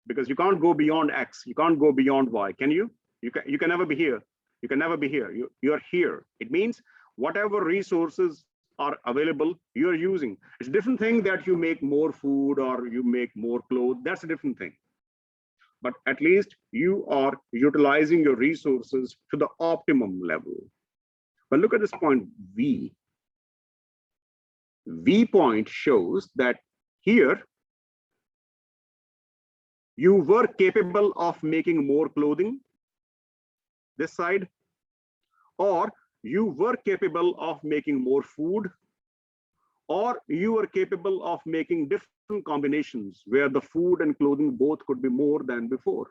Because you can't go beyond X, you can't go beyond Y, can you? You can never be here. You can never be here. You're here. It means whatever resources are available, you're using. It's a different thing that you make more food or you make more clothes. That's a different thing. But at least you are utilizing your resources to the optimum level. But look at this point V. V point shows that here You were capable of making more clothing, this side, or you were capable of making more food, or you were capable of making different combinations where the food and clothing both could be more than before.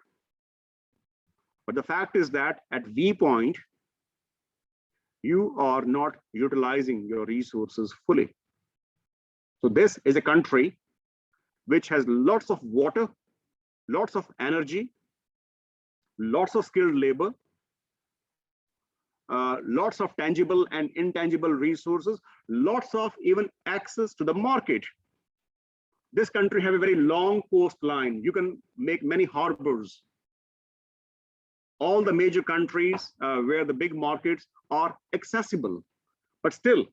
But the fact is that at V point, you are not utilizing your resources fully. So this is a country which has lots of water, lots of energy, lots of skilled labor, lots of tangible and intangible resources, lots of even access to the market. This country have a very long coastline. You can make many harbors. All the major countries where the big markets are accessible, but still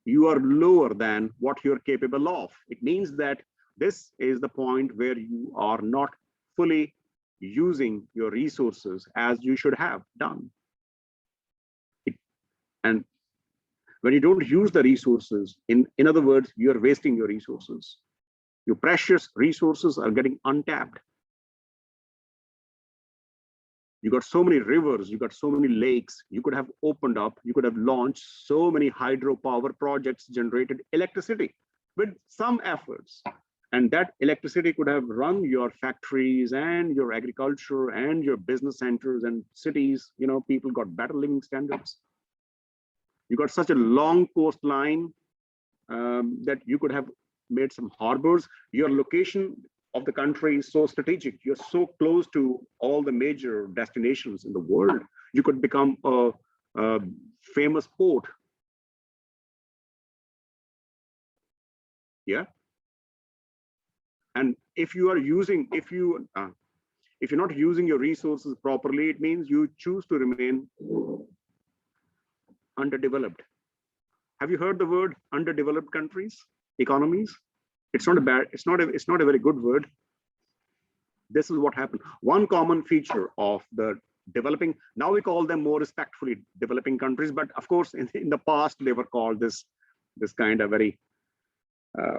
you are lower than what you're capable of. It means that this is the point where you are not fully using your resources as you should have done. And when you don't use the resources, in other words, you're wasting your resources. Your precious resources are getting untapped. You got so many rivers, you got so many lakes, you could have opened up, you could have launched so many hydropower projects, generated electricity with some efforts. And that electricity could have run your factories and your agriculture and your business centers and cities. You know, people got better living standards. You got such a long coastline that you could have made some harbors. Your location of the country is so strategic. You're so close to all the major destinations in the world. You could become a famous port. Yeah. And if you are using, if you're not using your resources properly, it means you choose to remain underdeveloped. Have you heard the word underdeveloped countries, economies? It's not a bad, it's not a very good word. This is what happened. One common feature of the developing, now we call them more respectfully developing countries, but of course in the past they were called this kind of very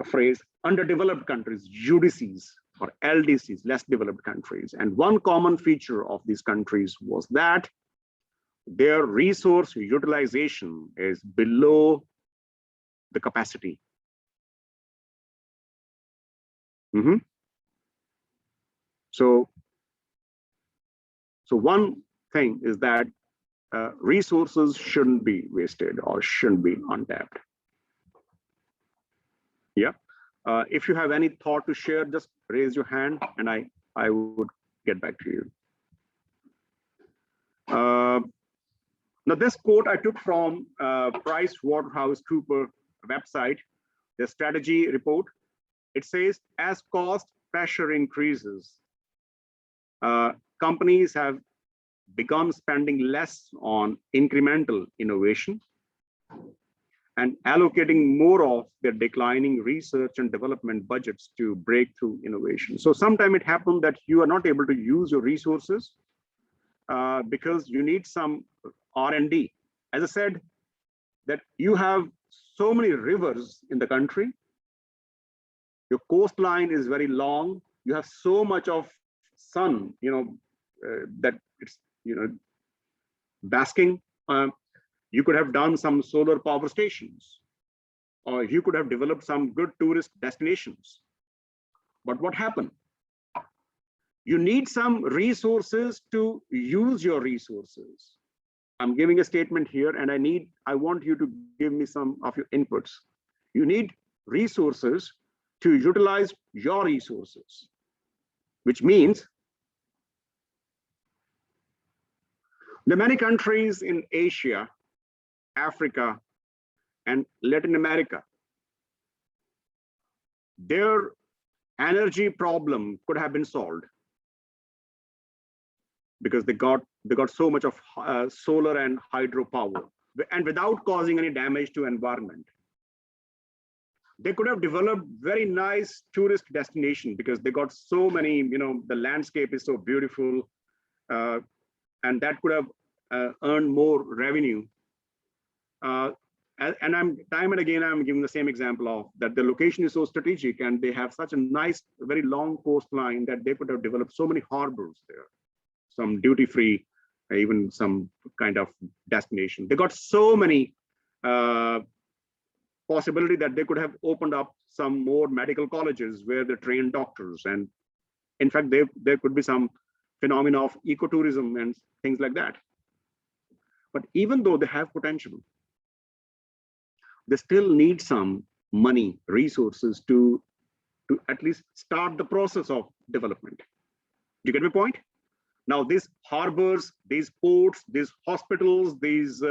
phrase, underdeveloped countries, UDCs or LDCs, less developed countries. And one common feature of these countries was that their resource utilization is below the capacity. So one thing is that resources shouldn't be wasted or shouldn't be untapped. Yeah. If you have any thought to share, just raise your hand and I would get back to you. Now, this quote I took from PricewaterhouseCoopers website, the strategy report. It says, as cost pressure increases, companies have begun spending less on incremental innovation and allocating more of their declining research and development budgets to breakthrough innovation. So sometimes it happens that you are not able to use your resources because you need some R&D. As I said, that you have so many rivers in the country. Your coastline is very long. You have so much of sun, that it's, basking. You could have done some solar power stations, or you could have developed some good tourist destinations. But what happened? You need some resources to use your resources. I'm giving a statement here, and I want you to give me some of your inputs. You need resources to utilize your resources, which means there are many countries in Asia, Africa, and Latin America. Their energy problem could have been solved because they got so much of solar and hydropower, and without causing any damage to environment. They could have developed very nice tourist destination because they got so many, the landscape is so beautiful, and that could have earned more revenue. and I'm time and again, I'm giving the same example of that the location is so strategic and they have such a nice, very long coastline that they could have developed so many harbors there, some duty-free, even some kind of destination. They got so many possibility that they could have opened up some more medical colleges where they train doctors. And in fact, there could be some phenomena of ecotourism and things like that. But even though they have potential, they still need some money, resources to at least start the process of development. Do you get my point? Now, these harbors, these ports, these hospitals, these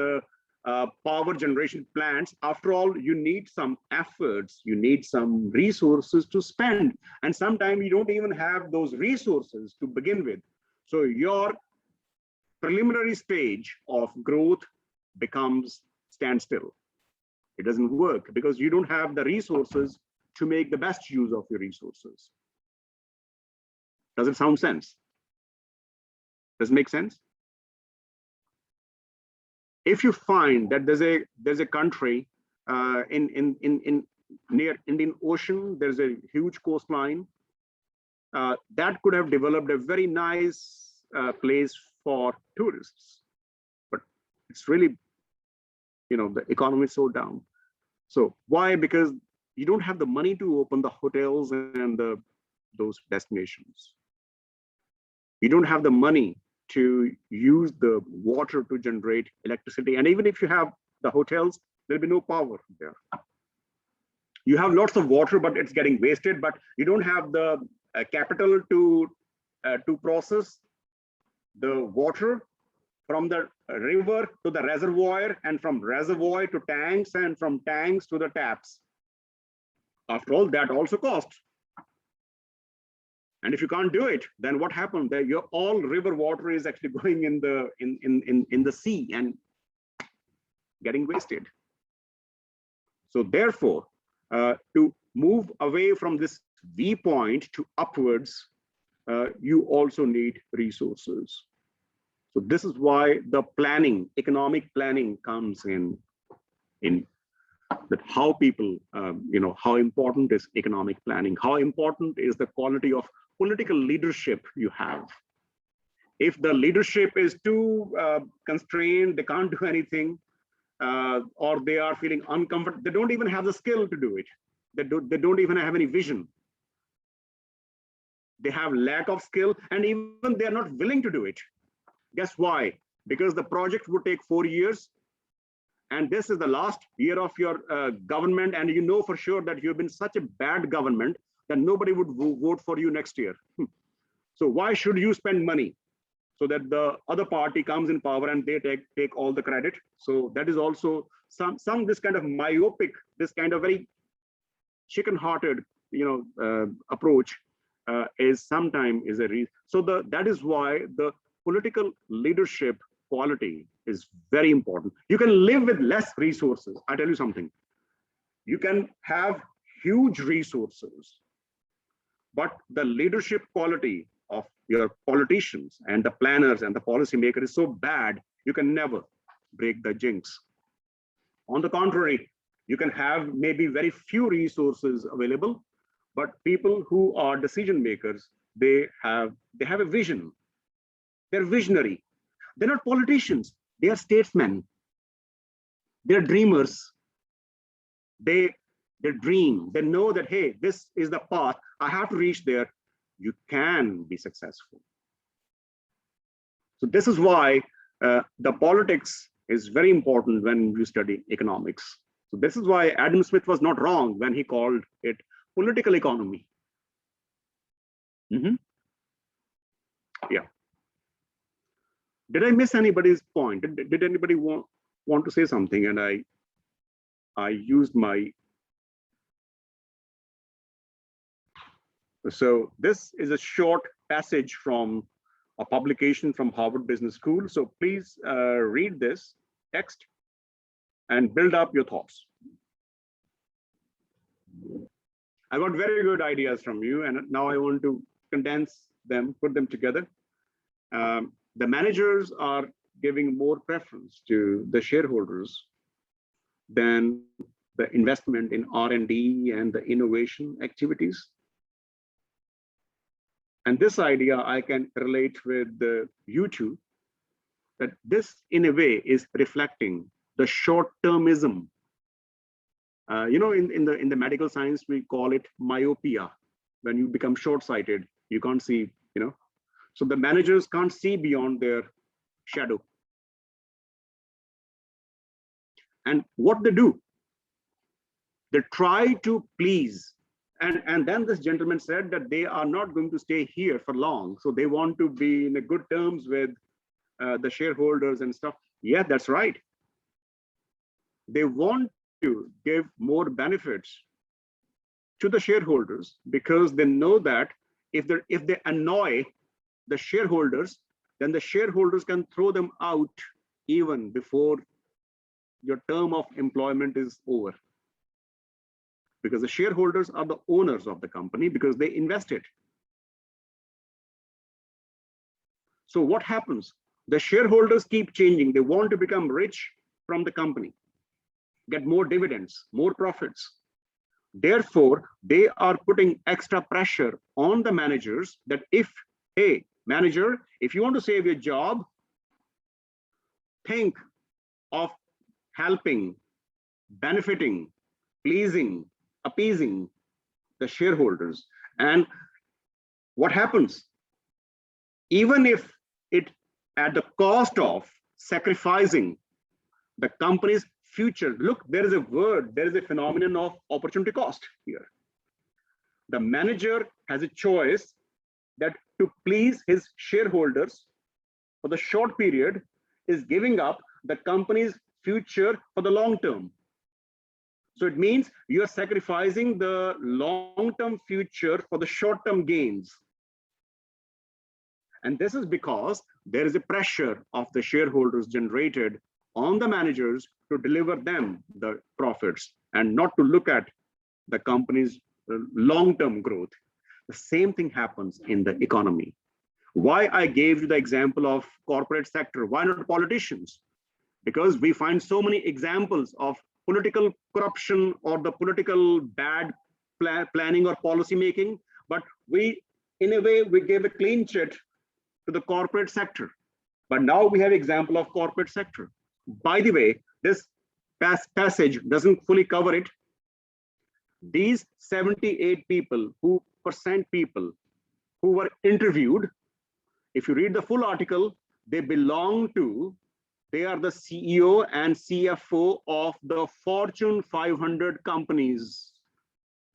power generation plants, after all, you need some efforts, you need some resources to spend. And sometimes you don't even have those resources to begin with. So your preliminary stage of growth becomes standstill. It doesn't work because you don't have the resources to make the best use of your resources. Does it sound sense? Does it make sense? If you find that there's a country in near Indian Ocean, there's a huge coastline that could have developed a very nice place for tourists, but it's really, the economy is so down. So why? Because you don't have the money to open the hotels and those destinations. You don't have the money to use the water to generate electricity. And even if you have the hotels, there'll be no power there. You have lots of water, but it's getting wasted, but you don't have the capital to process the water from the river to the reservoir, and from reservoir to tanks, and from tanks to the taps. After all, that also costs. And if you can't do it, then what happens? That your all river water is actually going in the sea and getting wasted. So therefore, to move away from this V point to upwards, you also need resources. So this is why the planning, economic planning, comes in that how people, how important is economic planning, how important is the quality of political leadership you have. If the leadership is too constrained, they can't do anything, or they are feeling uncomfortable, they don't even have the skill to do it. They don't even have any vision. They have lack of skill, and even they are not willing to do it. Guess why? Because the project would take 4 years, and this is the last year of your government, and you know for sure that you've been such a bad government that nobody would vote for you next year. So why should you spend money so that the other party comes in power and they take all the credit? So that is also some this kind of myopic, this kind of very chicken-hearted, approach is sometimes a reason. So that is why the political leadership quality is very important. You can live with less resources. I tell you something. You can have huge resources, but the leadership quality of your politicians and the planners and the policymakers is so bad, you can never break the jinx. On the contrary, you can have maybe very few resources available, but people who are decision makers, they have a vision. They're visionary. They're not politicians. They are statesmen. They're dreamers. They dream. They know that, hey, this is the path. I have to reach there. You can be successful. So this is why the politics is very important when you study economics. So this is why Adam Smith was not wrong when he called it political economy. Yeah. Did I miss anybody's point? Did anybody want to say something? And I used my. So this is a short passage from a publication from Harvard Business School. So please read this text and build up your thoughts. I got very good ideas from you, and now I want to condense them, put them together. The managers are giving more preference to the shareholders than the investment in R&D and the innovation activities. And this idea I can relate with you two, that this in a way is reflecting the short-termism. In the medical science, we call it myopia. When you become short-sighted, you can't see, So the managers can't see beyond their shadow. And what they do, they try to please. And then this gentleman said that they are not going to stay here for long. So they want to be in a good terms with the shareholders and stuff. Yeah, that's right. They want to give more benefits to the shareholders because they know that if they annoy the shareholders, then the shareholders can throw them out even before your term of employment is over. Because the shareholders are the owners of the company because they invested. So what happens? The shareholders keep changing. They want to become rich from the company, get more dividends, more profits. Therefore, they are putting extra pressure on the managers that hey, manager, if you want to save your job, think of helping, benefiting, pleasing, appeasing the shareholders. And what happens? Even if it at the cost of sacrificing the company's future, look, there is a phenomenon of opportunity cost here. The manager has a choice that to please his shareholders for the short period is giving up the company's future for the long term. So it means you are sacrificing the long-term future for the short-term gains. And this is because there is a pressure of the shareholders generated on the managers to deliver them the profits and not to look at the company's long-term growth. The same thing happens in the economy. Why I gave you the example of corporate sector, why not politicians? Because we find so many examples of political corruption or the political bad planning or policy making, but in a way, we gave a clean chit to the corporate sector. But now we have example of corporate sector. By the way, this passage doesn't fully cover it. These 78 people who were interviewed, if you read the full article, they are the CEO and CFO of the Fortune 500 companies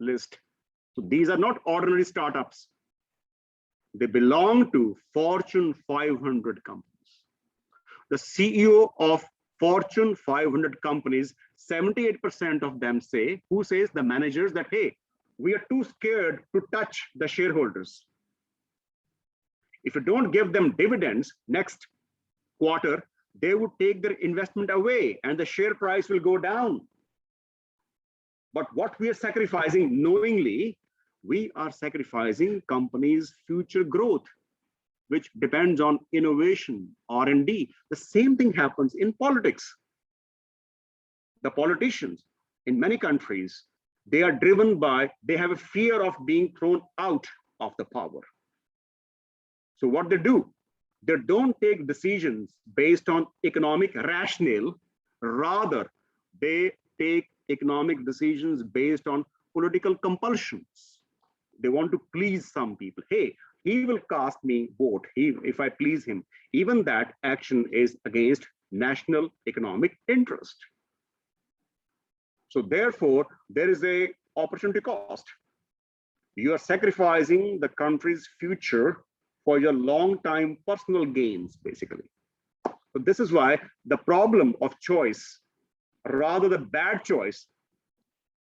list. So these are not ordinary startups. They belong to Fortune 500 companies. The CEO of Fortune 500 companies, 78% of them who says the managers that, hey, we are too scared to touch the shareholders. If you don't give them dividends next quarter, they would take their investment away and the share price will go down. But what we are sacrificing knowingly, we are sacrificing companies' future growth, which depends on innovation, R&D. The same thing happens in politics. The politicians in many countries, they are driven by, they have a fear of being thrown out of the power. So what they do, they don't take decisions based on economic rationale, rather they take economic decisions based on political compulsions. They want to please some people. Hey, he will cast me vote if I please him. Even that action is against national economic interest. So therefore, there is a opportunity cost. You are sacrificing the country's future for your long-time personal gains, basically. So this is why the problem of choice, rather the bad choice,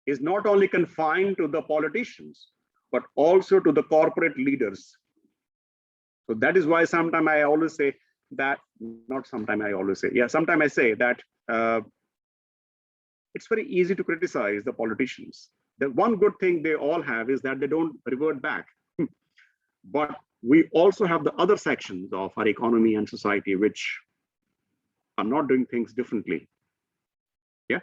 is not only confined to the politicians, but also to the corporate leaders. So that is why sometimes I always say that, sometimes I say that it's very easy to criticize the politicians. The one good thing they all have is that they don't revert back. But we also have the other sections of our economy and society which are not doing things differently. Yeah.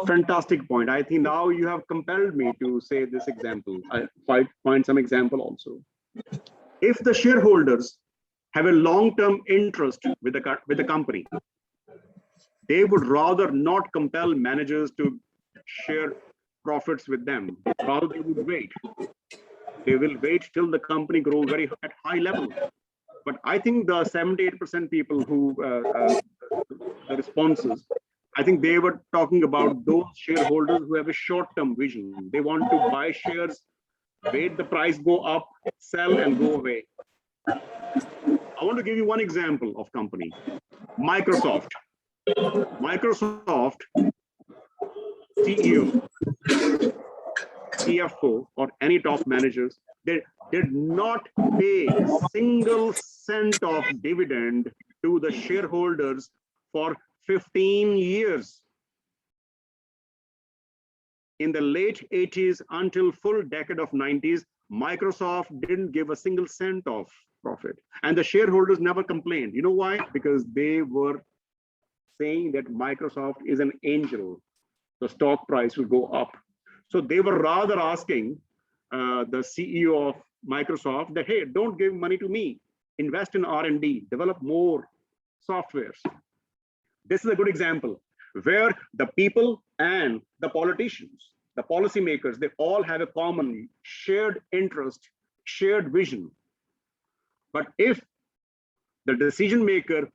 Fantastic point. I think now you have compelled me to say this example. I find some example also. If the shareholders have a long-term interest with the company, they would rather not compel managers to share profits with them. Rather, they would wait. They will wait till the company grows at high level. But I think the 78% people who the responses, I think they were talking about those shareholders who have a short-term vision. They want to buy shares, wait the price go up, sell and go away. I want to give you one example of company. Microsoft. Microsoft CEO, CFO, or any top managers, they did not pay a single cent of dividend to the shareholders for 15 years. In the late 80s until full decade of 90s, Microsoft didn't give a single cent of profit. And the shareholders never complained. You know why? Because they were saying that Microsoft is an angel. The stock price will go up. So they were rather asking the CEO of Microsoft that, hey, don't give money to me. Invest in R&D, develop more softwares. This is a good example where the people and the politicians, the policymakers, they all have a common shared interest, shared vision. But if the decision maker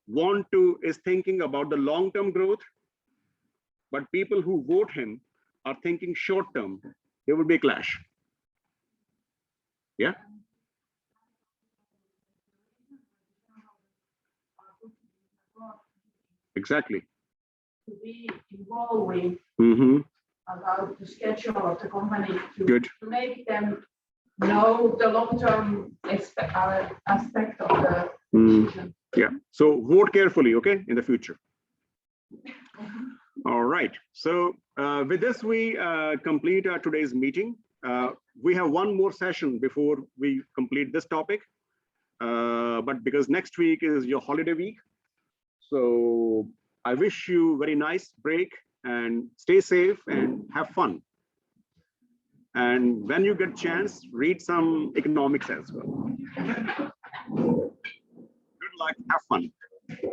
is thinking about the long-term growth, but people who vote him are thinking short-term, there will be a clash. Yeah. Exactly. To be involving about the schedule of the company to make them know the long-term aspect of the decision. Yeah. So vote carefully, okay, in the future. All right. So with this, we complete today's meeting. We have one more session before we complete this topic. But because next week is your holiday week, so I wish you very nice break and stay safe and have fun. And when you get chance, read some economics as well. Good luck, have fun.